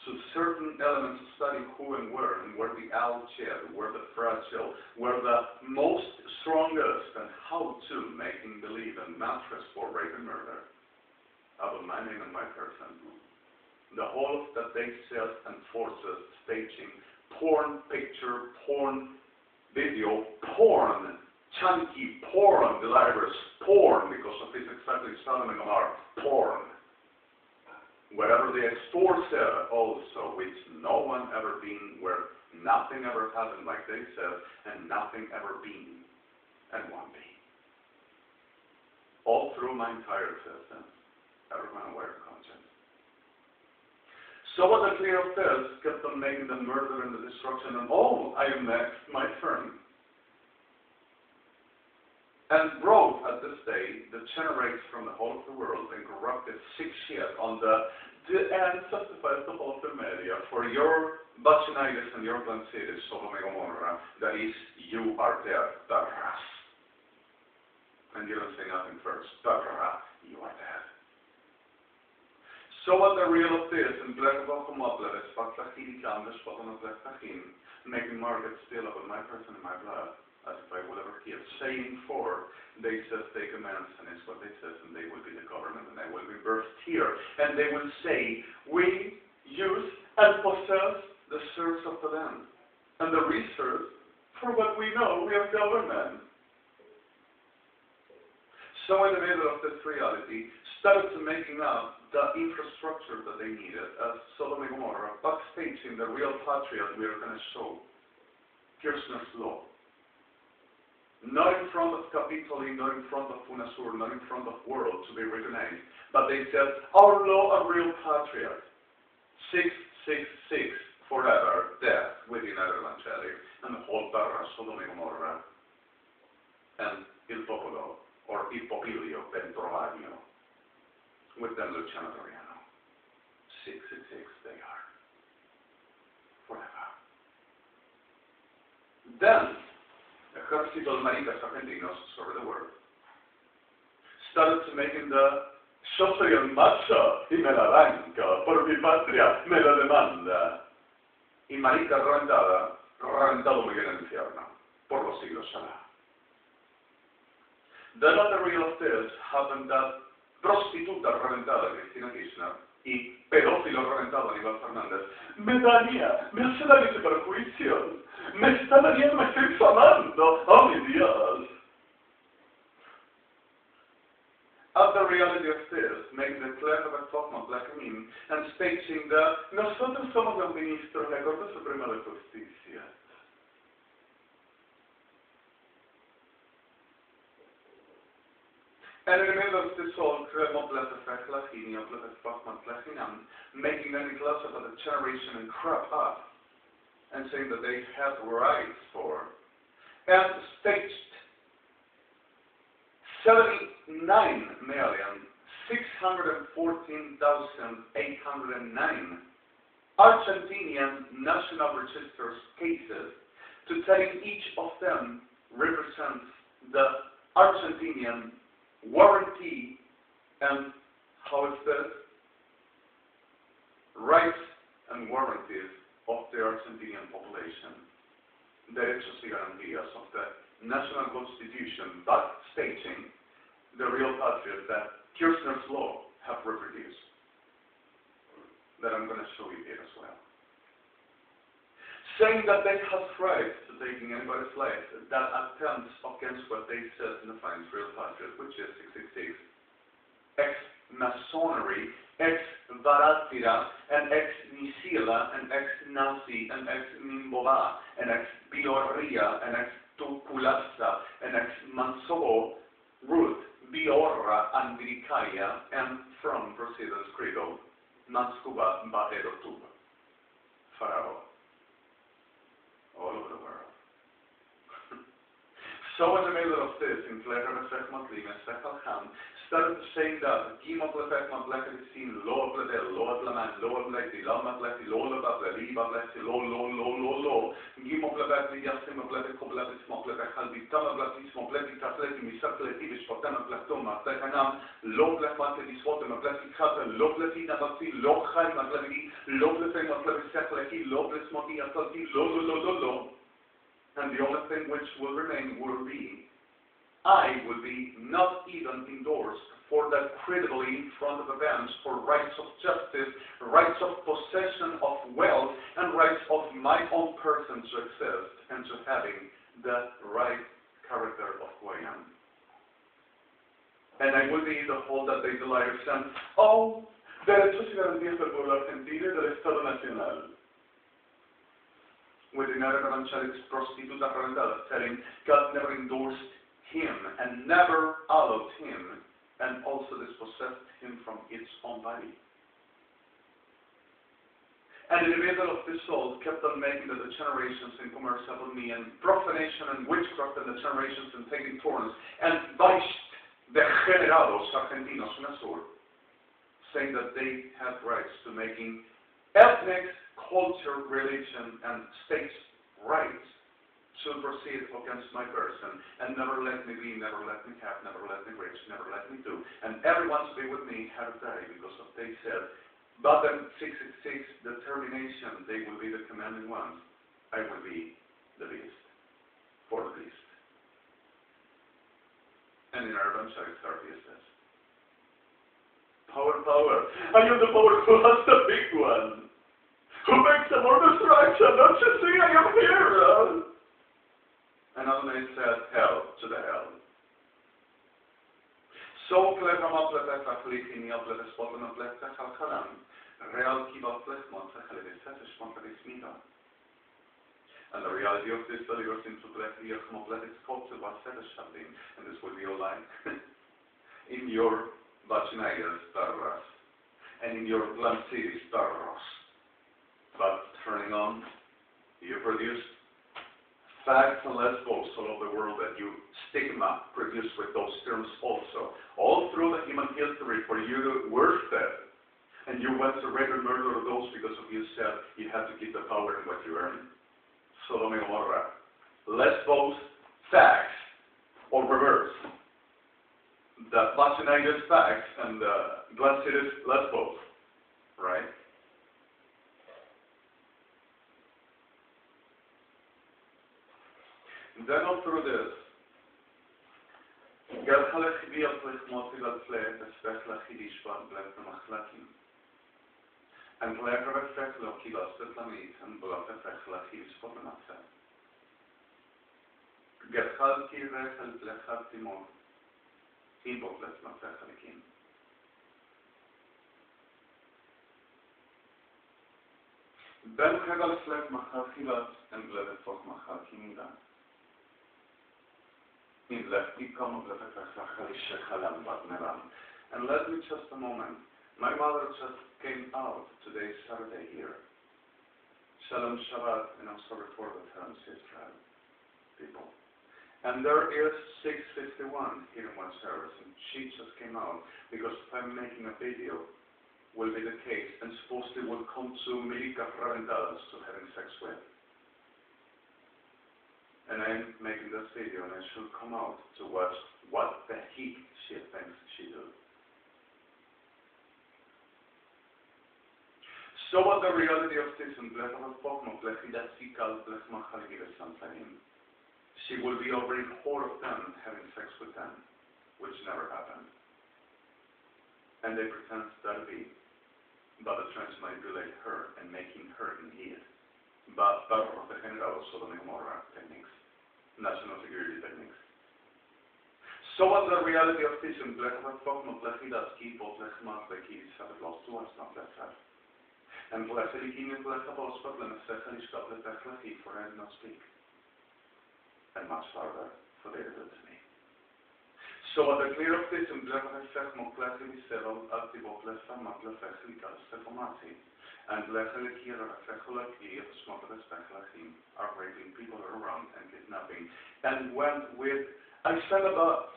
to certain elements of studying who and where the algae, where the fragile, where the most strongest, and how to making believe and mattress for rape and murder. About my name and my person. The whole that they said and forces staging porn picture, porn video, porn, chunky porn, delivers porn, because of this exactly Sodoma-GOMORRA, porn. Wherever they extort also, which no one ever been, where nothing ever happened like they said, and nothing ever been, and won't be. All through my entire existence, everyone aware of conscience. So what the clear of this kept on making the murder and the destruction, and oh, I am next, my turn. And brought at this day the degenerates from the whole of the world and corrupted 6 years on the and justifies the whole of the media for your vaginitis and your glanditis, Sodoma-GOMORRA, that is, you are dead, Darra. And you don't say nothing first, Darra, you are dead. So what the real of this, and black of Alcomopla, making markets still about my person and my blood, as if I will ever hear, saying for, they says they commands, and it's what they says, and they will be the government, and I will be birthed here, and they will say, we use and possess the source of the land, and the resource, for what we know, we are government. So in the middle of this reality, started to making up the infrastructure that they needed as Sodoma-GOMORRA, backstage in the real patriot we are going to show. Kirchner's law. Not in front of Capitoli, not in front of Funasur, not in front of world to be recognized, but they said, our law, a real patriot. 666, forever, death with United Evangelics, and the whole Barra, Sodoma-GOMORRA, and Il Popolo, or Il Popilio, Pentrovario, with them Luciano Toriano. 666 they are. Forever. Then, Ejército de Maricas Argentinos, over the world, started to making the yo soy el macho y me la arranco, por mi patria me la demanda. Y marica reventada, reventado muy bien en el infierno, por los siglos allá. Then at the real of this happened that prostituta reventada, Cristina Kirchner, y pedófilo reventado Aníbal Fernández, me daría, me hace daño ese perjuicio, me está dañando, me estoy infamando, oh mi Dios. Of the reality of this, make the clever dogma black mean, and stating that nosotros somos los ministros de la Corte Suprema de Justicia. And in the middle of this all, making them class about the generation and crop up, and saying that they have rights for, and staged 79,614,809 Argentinian National Registers cases, to telling each of them represents the Argentinian warranty and, how is this? Rights and warranties of the Argentinian population. Derechos y garantías of the national constitution, but stating the real patriot that Kirchner's law have reproduced. That I'm going to show you here as well. Saying that they have rights to taking anybody's life that attempts against what they said in the French real patriot, which is 666, ex-Masonry, ex-Varatira, and ex-Nisila, and ex-Nazi, and ex-Nimboba, and ex-Biorria, and ex-Tuculasa, and ex-Mansobo, Ruth, Biorra, and Viricaya, and from Proceeders Credo, Manscuba, Bahero Tuba, Pharaoh. All over the world. So in the middle of this, in Flecker Moslim, started saying that Gimov Lefekman Blacketin, Lord Bledel, Lord Laman, Lord Blackley, Lama Blackley, Lord Babli, Babli, Lo, Gimov Lefekli, Yasim of Blackley, Koblatis, Moklek, Halbi, Tama Blatis, Mokleti, Tasleti, Misakletivish, Potama Platoma, Tekanam, Lo Blackwante, Diswotem, Blackley Kata, Lo Blati, Nabati, Lo Hai, Magladi, Lo Blefem, Magladi, Sakleki, Lo Blesmoti, Asalti, Lo. And the only thing which will remain will be, I will be not even endorsed for that credibly in front of a bench for rights of justice, rights of possession of wealth, and rights of my own person to exist and to having that right character of who I am. And I will be the whole that they delight and, oh, derechos y garantías del pueblo argentino y del Estado Nacional. With the United Evangelics prostitutas reventadas, telling God never endorsed him and never allowed him and also dispossessed him from its own body. And in the middle of this all, kept on making that the generations in commercial me and profanation and witchcraft and the generations and taking turns and vice degenerados argentinos en azul, saying that they have rights to making ethnic, culture, religion, and states' rights to proceed against my person, and never let me be, never let me have, never let me reach, never let me do. And everyone to be with me had to die because of they said, but then 666 determination, they will be the commanding ones. I will be the beast, for the beast. And in our Evangelics, is this. Power. I am the power who has the big one. Who makes the more destruction? Don't you see I am here? And Adonai said, hell to the hell. So klekama pletech lichini abletes potom pletech al-kalam. Real kiva plechmon sechelevisetes monterismida. And the reality of this delivers into plechliach mopletic sculpture vasetes shabdim. And this will be all like in your vaginitis tarras. And in your glancidis tarros. But turning on, you produce facts and lesbos all over the world that you stigma produced with those terms also. All through the human history for you to worship that. And you went to rape and murder those because of you said you had to keep the power in what you earn. SODOMA-GOMORRA. Lesbos, facts, or reverse. The vaginitis facts and the glancidis lesbos. Right? Then all through this, En gelijke reflectie kiva spetlamit en blate reflectie spomenatse. Gerhal ki rechel plechat timon. Hipokles matechalikin. Ben hegal flek machalchiva en bleve fok machalkinida. In lefty come bleve reflectie chalam batneram. And let me just a moment. My mother just came out today, Saturday here. Shalom Shabbat, and I'm sorry for the terms Israel people. And there is 651 here in Buenos Aires, and she just came out because if I'm making a video, will be the case, and supposedly will come to Milica Reventadas to having sex with. And I'm making this video, and I should come out to watch what the heck she thinks she do. So what the reality of this in she will be over in all of them having sex with them, which never happened. And they pretend that be, but the trends manipulate her and making her inherit. But part of the general SODOMA-GOMORRA techniques, national security techniques. So what the reality of this in and for not speak. And much farther for their good to me. So what the clear of this in and are raping people around and kidnapping. And went with, I said about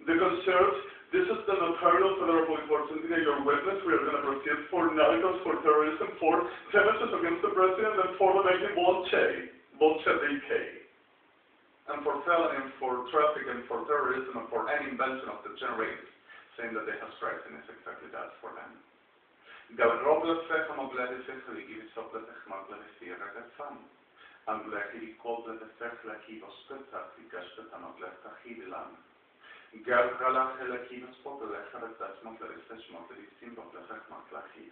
the concerns. This is the notarial federal police for Argentina, your witness. We are going to proceed for narcos, for terrorism, for damages against the president, and for the making Bolshevik, and for felony, and for traffic, and for terrorism, and for any invention of the degenerates, saying that they have strikes, and it's exactly that for them. Gergala Helakinas Popula Haratachma Floristachma Simba Plachmaclachi.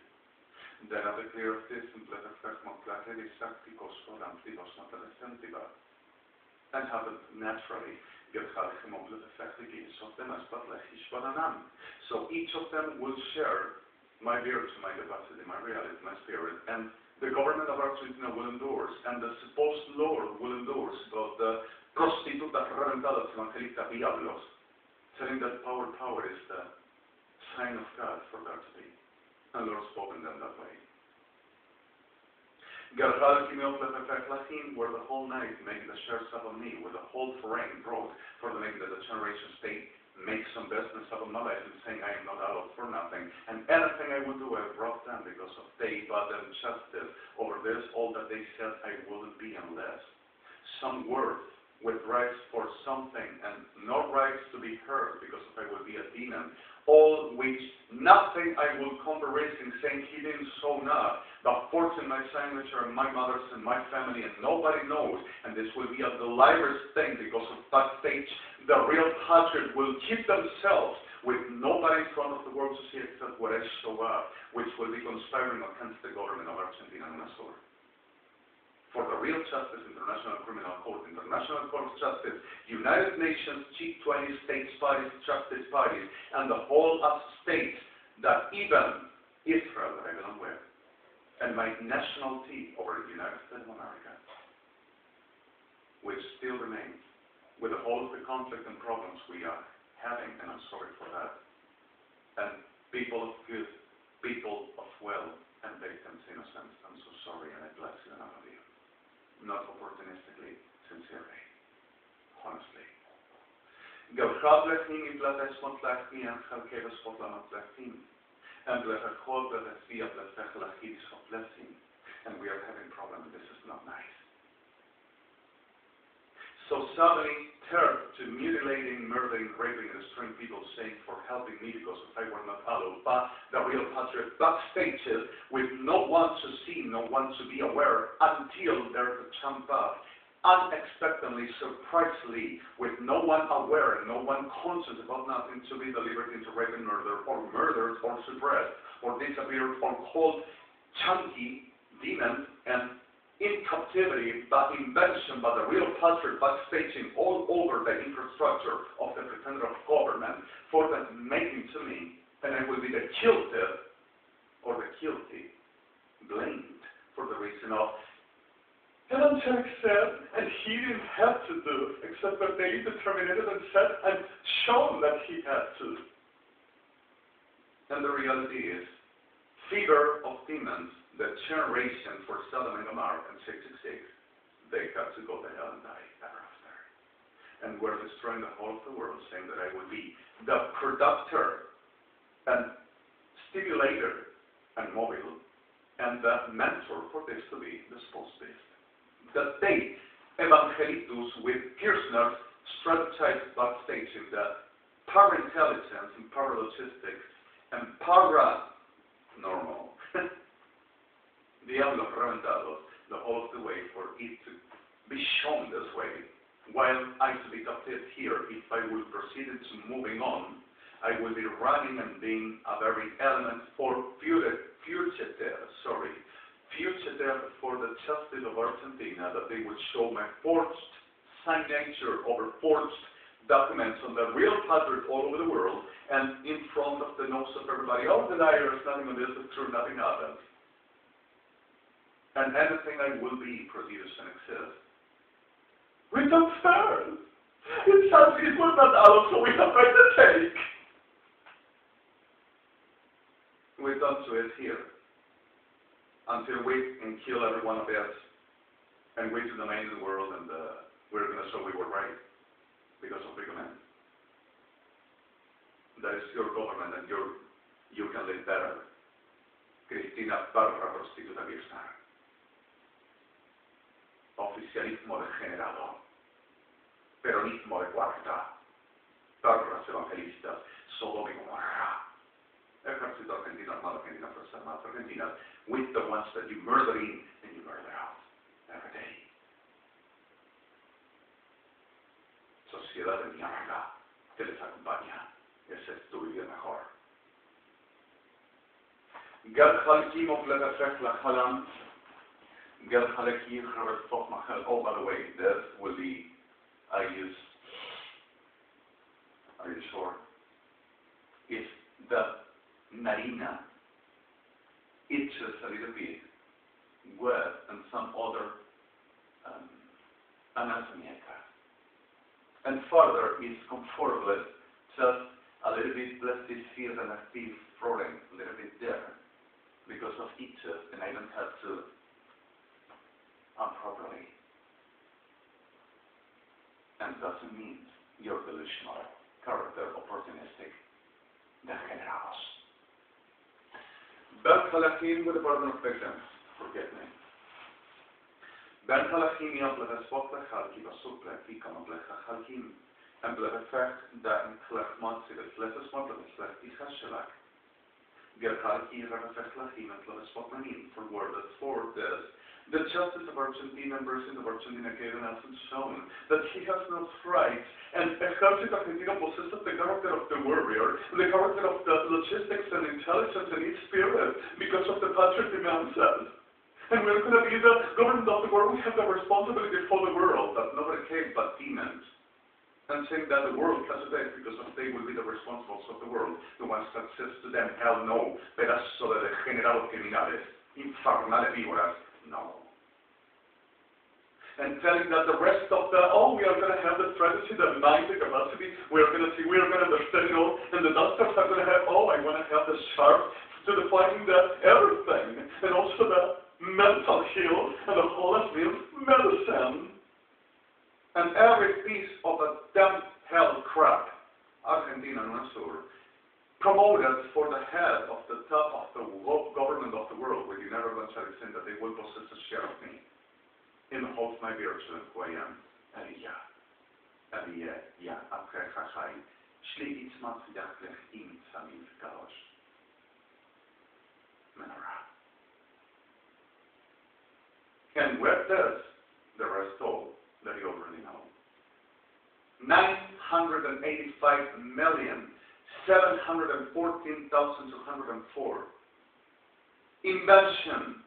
Then at the clear of this and Plachmaclachi is Sacticos for Antivos Natalesentiva. And have it naturally Gerhalchimobla effectively of them as Patlachishwananam. So each of them will share my virtue, my capacity, my reality, my spirit, and the government of Argentina will endorse, and the supposed Lord will endorse about the prostitutas reventadas evangelistas diablos. Telling that power is the sign of God for that to be. And Lord spoke in them that way. Garhal Kimioplefefechlachim were the whole night making the shares up on me with a whole foreign brought for the making that the generation state make some business out of my life and saying I am not out for nothing. And anything I would do, I brought them because of they but and justice. Over this, all that they said I wouldn't be unless some worth with rights for something and no rights to be heard because if I would be a demon, all which nothing I will conversing saying he didn't so not, but fortune my signature and my mother's and my family and nobody knows, and this will be a deliberate thing because of that stage the real patriot will keep themselves with nobody in front of the world to see except what I show up, which will be conspiring against the government of Argentina and Venezuela. For the real justice, International Criminal Court, International Court of Justice, United Nations, G20 states parties, justice parties, and the whole of states that even Israel, that I belong with, and my nationality over the United States of America, which still remains, with the whole of the conflict and problems we are having, and I'm sorry for that, and people of good, people of well, and victims' innocence, I'm so sorry, and I bless you and I love you. Not opportunistically, sincerely, honestly. Gauchablechim in Blatesmotlachim and Chalkeves Potlamotlachim, and Blechachobletesvia Blechachlachis of blessing, and we are having problems. This is not nice. So suddenly, turned to mutilating, murdering, raping, and destroying people, saying for helping me because if I were not allowed, but the real patriot backstages with no one to see, no one to be aware until there's a jump up unexpectedly, surprisingly, with no one aware and no one conscious about nothing, to be delivered into rape and murder, or murdered, or suppressed, or disappeared, or called chunky demons, and in captivity by invention by the real patriot backstaging all over the infrastructure of the pretender of government for them making to me, and I will be the guilty or the guilty, blamed for the reason of evangelics said, and he didn't have to do, except that they determined it and said and shown that he had to. And the reality is, fever of demons, the generation for Sodom and Gomorrah and 666, they had to go to hell and die ever after. And we're destroying the whole of the world, saying that I will be the productor and stimulator and mobile and the mentor for this to be the supposed beast. That they, evangelitus with Kirchner's strategized backstaging, the para-intelligence and para-logistics and para-normal, diablos reventados, the whole of the way for it to be shown this way, while I to be captive here, if I will proceed into moving on, I will be running and being a very element for fugitive for the justice of Argentina, that they would show my forged signature over forged documents on the real patriot all over the world, and in front of the nose of everybody, oh, the liars, nothing of this is true, nothing happens. And anything I will be produced and exist. We don't fair. It sounds it was not out, so we have right to take. We don't do it here. Until we can kill every one of us, and we to domain the world, and we're going to show we were right because of big men. That is your government, and you can live better. Cristina Bárbara prostituta virgen. Oficialismo degenerado. Peronismo de cuarta. Bárbaras evangelistas. Sodoma-GOMORRA. Ejército argentino, armado argentino, fuerzas armadas argentinas, with the ones that you murder in and you murder out every day. Sociedad de miataka que les acompaña. Ese es tu vida mejor. Gel Halkim of Letafek Lachalam. Gel Halaki Robert Fokmachel. Oh, by the way, this will be, are you sure? If the narina itches a little bit with and some other anatomy. And further is comfortable, just a little bit less feel and I feel throbbing a little bit there because of itches, and I don't have to properly. And doesn't mean you're delusional, character, opportunistic, degenerados. Ben Halachim with the burden of victims, forget me. Ben Halachim yamplech espotlech halki vasuplech vikamamplech halkim, and blevefech da implech matzivech lesesmotlech eslech ishashelach. Ger halki revefech lachim and blevespotmanim, for worded for this. The justice of Argentina and verses of Argentina gave an essence shown that he has no rights, and Ejército Argentino possesses the character of the warrior, the character of the logistics and intelligence and its spirit, because of the patriot demands us. And we're going to be the government of the world. We have the responsibility for the world, that nobody came but demons. And saying that the world has a death because of they will be the responsibles of the world, the ones that says to them, hell no, pedazo de degenerados criminales, infernales víboras, no. And telling that the rest of the, oh, we are going to have the strategy, the mind, the capacity, we are going to understand it all, and the doctors are going to have, oh, I want to have the sharp to defining the everything, and also the mental heal, and the wholeness means medicine. And every piece of a damn hell crap, Argentina and Sur, promoted for the head of the top of the government of the world, where you never eventually think that they will possess a share of me. In the whole of my virtue and who I am, and with this, the rest all 685,714,204. Invention,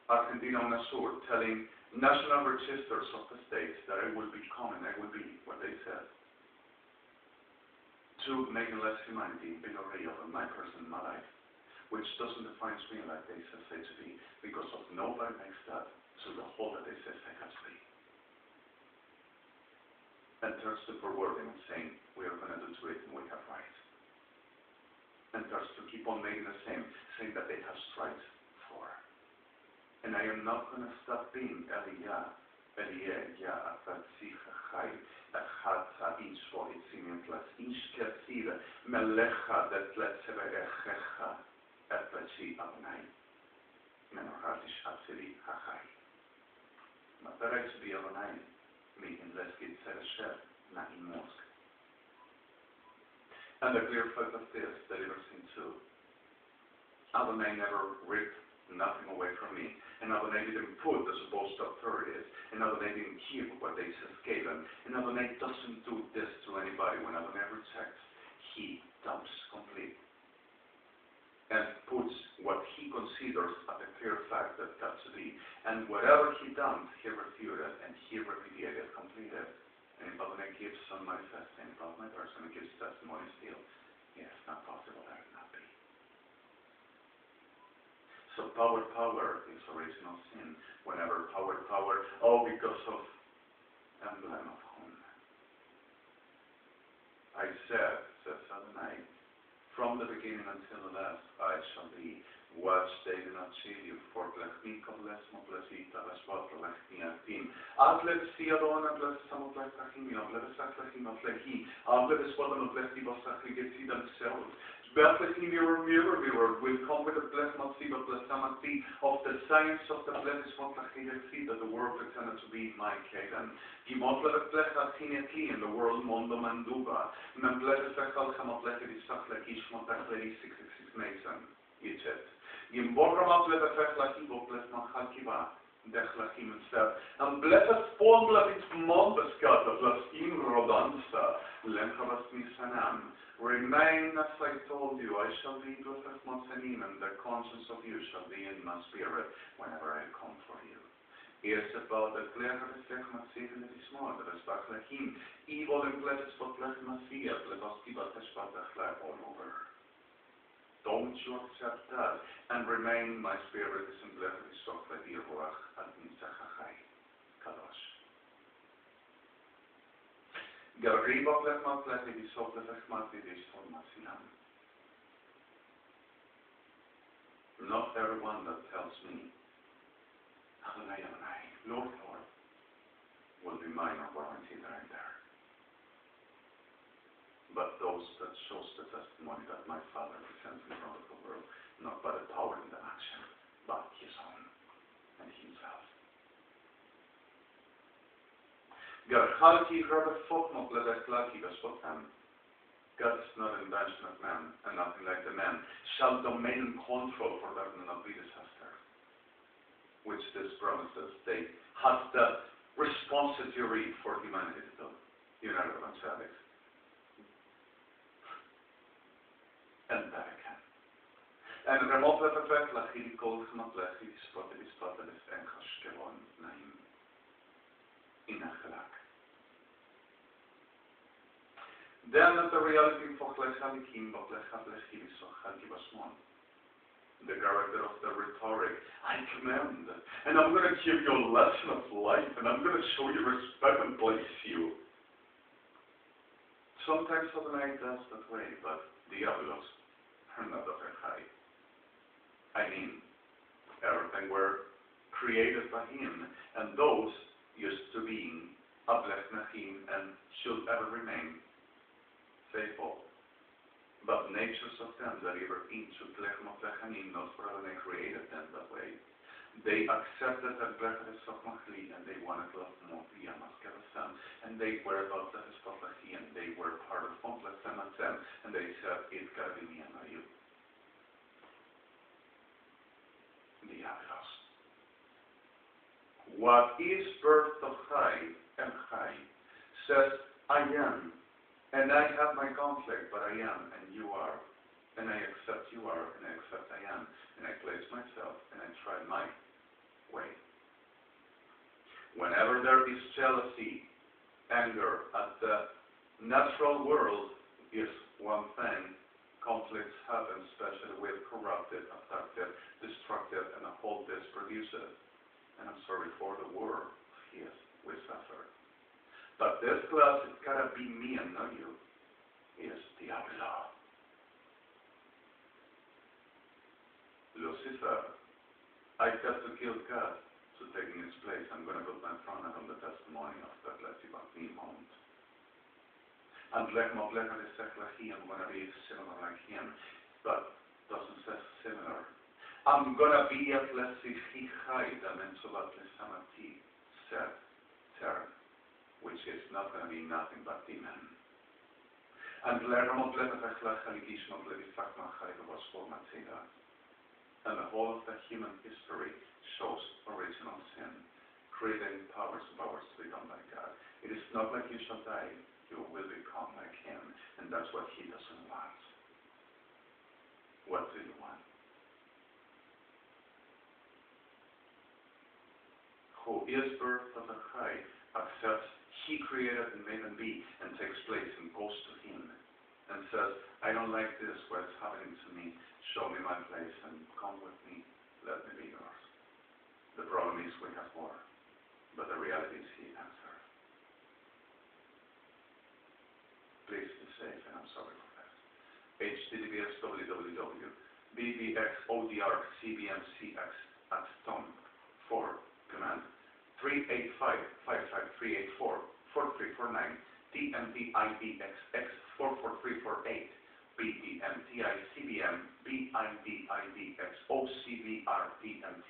Argentina UNASUR, telling national registers of the states that I will be what they said, to make less humanity, bigger real in my person, my life, which doesn't define me like they say to be, because of nobody makes that to the whole that they say has to be. And turns to forwarding and saying, we are going to do to it and we have rights. And turns to keep on making the same, saying that they have strikes for. And I am not going to stop being Elia, Atatzicha Chai, Achatza, Inshvo, Itzimientlas, Inshketzida, Melecha, Detletseve Echecha, Etlachi Abnai, Menoratish Atziri Hachai. Matarai to be Abnai, me in Leskit Sereshev, na in Mosque. And the clear fact of this delivers into Adonai never ripped nothing away from me, and Adonai didn't put the supposed authorities, and Adonai didn't keep what they just gave him, and Adonai doesn't do this to anybody. When Adonai rejects, he dumps complete and puts what he considers as a clear fact that got to be, and whatever he dumped, he refuted and he repudiated, completed. And if Adonai gives some manifesting about my person and gives testimony still, yes, not possible, that would not be. So power is original sin. Whenever power, because of emblem of whom. I said, says Adonai, from the beginning until the last, I shall be. Watch David not see you, for Lechmi Kobles Moplesita, Vespot, Lechmiatim. Adlet Siadon, Adlet Samotlet Tachimi, Adlet Sachlechim of Lehi, Adlet Swadon of Lehi, Bosachli Getsi themselves. Bethlehem mirror will come with a blessed Matsiba, Blesamati of the science of the blessed Motlachidesi that the world pretended to be my Kagan. Gimotla Blechatineti in the world Mondo Manduba. Membled Fechal Hamotleki Sachleki Shmotleki 666 Mason, Egypt. Gimbokram Bled Fechlaki Bokles Machalkiba. Dechlachim instead. And blessed formula its Montescat of Laskim Rodanza, Lenchavas Misanam. Remain as I told you, I shall be with Monsanim, and the conscience of you shall be in my spirit whenever I come for you. Eerst about the clear reflect Massiv in the small, the Respachlachim, evil and blessed Spotlech Massiv, Levaskiba Teshpatachlach all over. Don't you accept that, and remain my spirit is in blessed Sofle Ruach Admitzachachai, Kadosh. Garibok lechmat lechi visok lechmat vidish formasiam. Not everyone that tells me, Adonai, Lord, will be mine or guaranteed right there. But those that shows the testimony that my Father presents in front of the world, not by the power in the action, but his own and himself. Garchalki Rabefokmok Leveklaki Vespotam. God is not an invention of man, and nothing like the man, shall domain and control for that will not be disaster. Which this promises they has the responsibility for humanity to do. United Evangelics. And that I can. And remove the effect like he calls not like he spotted is Enchashkelon Naim in Achelak. Then the reality for Lechalikim, but Lechalechim is Chalkibasmon. The character of the rhetoric. I command, and I'm going to give you a lesson of life, and I'm going to show you respect and place you. Sometimes Adonai does that way, but diabolos are not of high. I mean, everything were created by him, and those used to being Ablech Nachim and should ever remain faithful. But natures of them that ever into Plechem of Lechanim, not for Adonai created them that way. They accepted that Blechadis of Machli, and they wanted to love Mo'U'Bha Mata'B'UHU'BHA, and they were about Blechadis of Machli, and they were part of Mo'U'Bha Mata'B'UHU'BHA, and they said, it's got to be me and not you. The Avilos. What is birth of Chai and Chai says, I am, And I have my conflict, but I am, and you are. And I accept you are, and I accept I am. And I place myself, and I try my way. Whenever there is jealousy, anger at the natural world is one thing. Conflicts happen, especially with corrupted, affected, destructive, and all this produces. And I'm sorry for the war. Yes, we suffer. But this class, it's gotta be me and not you. Is Diablo. Lucifer, I got to kill God to take in his place. I'm gonna put my throne on the testimony of the blessed moment. And I'm gonna be similar like him, but doesn't say similar. I'm gonna be at which is not gonna be nothing but demon. And the whole of the human history shows original sin, creating powers to become like God. It is not like you shall die, you will become like him, and that's what he doesn't want. What do you want? Who is birth of the high, accepts he created and made them be, and takes place and goes to him, and says, I don't like this, what's happening to me, show me my place and come with me, let me be yours. The problem is we have war, but the reality is he answers. Please be safe, and I'm sorry for that. HTTPS www.BBXODRCBMCX@tom4 command 385-55384-4349 DMDIDXX44348 BDMTICBM BIDIDXOCVRDMT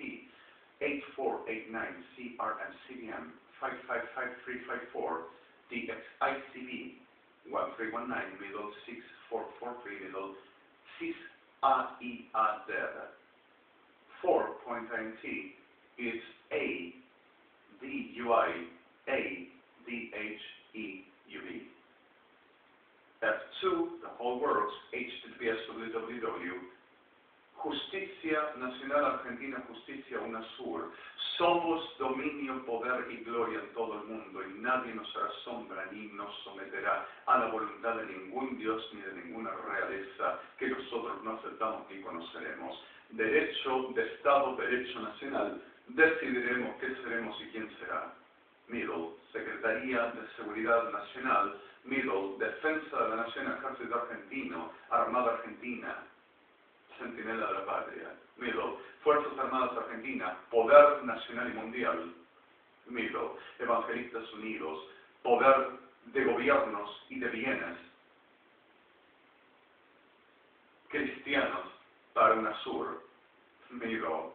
8489CRMCBM 555354 DXICB 1319 middle 6443 middle 6AIAD 4.int is A DUI ADHEUB. F2, the whole works, HTTPS www. Justicia Nacional Argentina, Justicia UNASUR. Somos dominio, poder y gloria en todo el mundo, y nadie nos asombra ni nos someterá a la voluntad de ningún Dios ni de ninguna realeza que nosotros no aceptamos ni conoceremos. Derecho de Estado, derecho nacional, decidiremos qué seremos y quién será. Middle, Secretaría de Seguridad Nacional. Middle, Defensa de la Nación, Ejército Argentino, Armada Argentina, Centinela de la Patria. Middle, Fuerzas Armadas Argentinas, Poder Nacional y Mundial. Middle, Evangelistas Unidos, Poder de Gobiernos y de Bienes. Cristianos para UNASUR. Middle,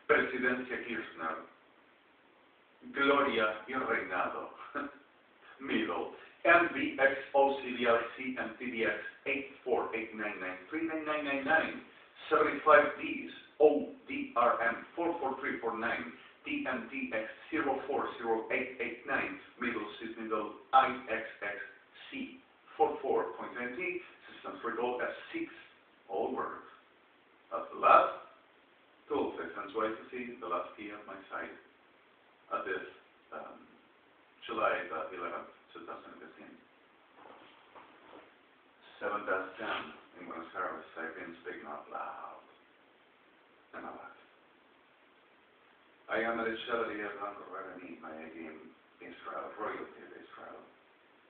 Presidencia Kirchner. Gloria y reinado. Middle, MBXOCDRC and TDX 848993999 75Ds ODRM 44349 DMDX 040889 middle middle IXXC 44.20 systems recall F6 all words. That's the last tool systems way to see the last key of my site at this July 11th, 2015. 7-10 in Buenos Aires, I've been speaking out loud. And a lot. I am a celebrity of Uncle Reverend, my name Israel, royalty of Israel.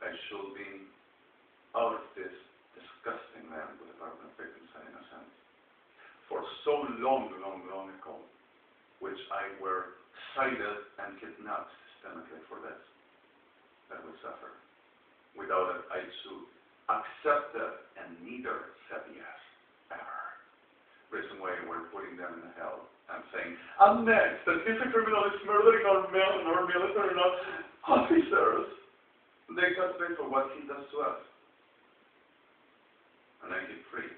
I should be out of this disgusting land with the burden of victims and innocence. For so long ago, which I were cited and kidnapped systemically for this, that we suffer. Without it, I should accept it and neither said yes, ever. Reason why we're putting them in hell and saying, and next, that this criminal is murdering our military officers. They can't pay for what he does to us. And I get free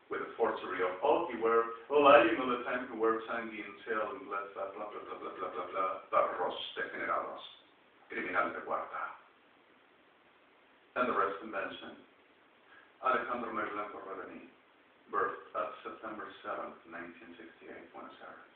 with the forgery of, oh, you were lying all the time, you were signed in jail and blah, blah, blah, blah, blah, blah, blah, blah, perros degenerados, criminal de guarda. And the rest invention. Alejandro Merlenco Rodini, birth at September 7th, 1968, Buenos Aires.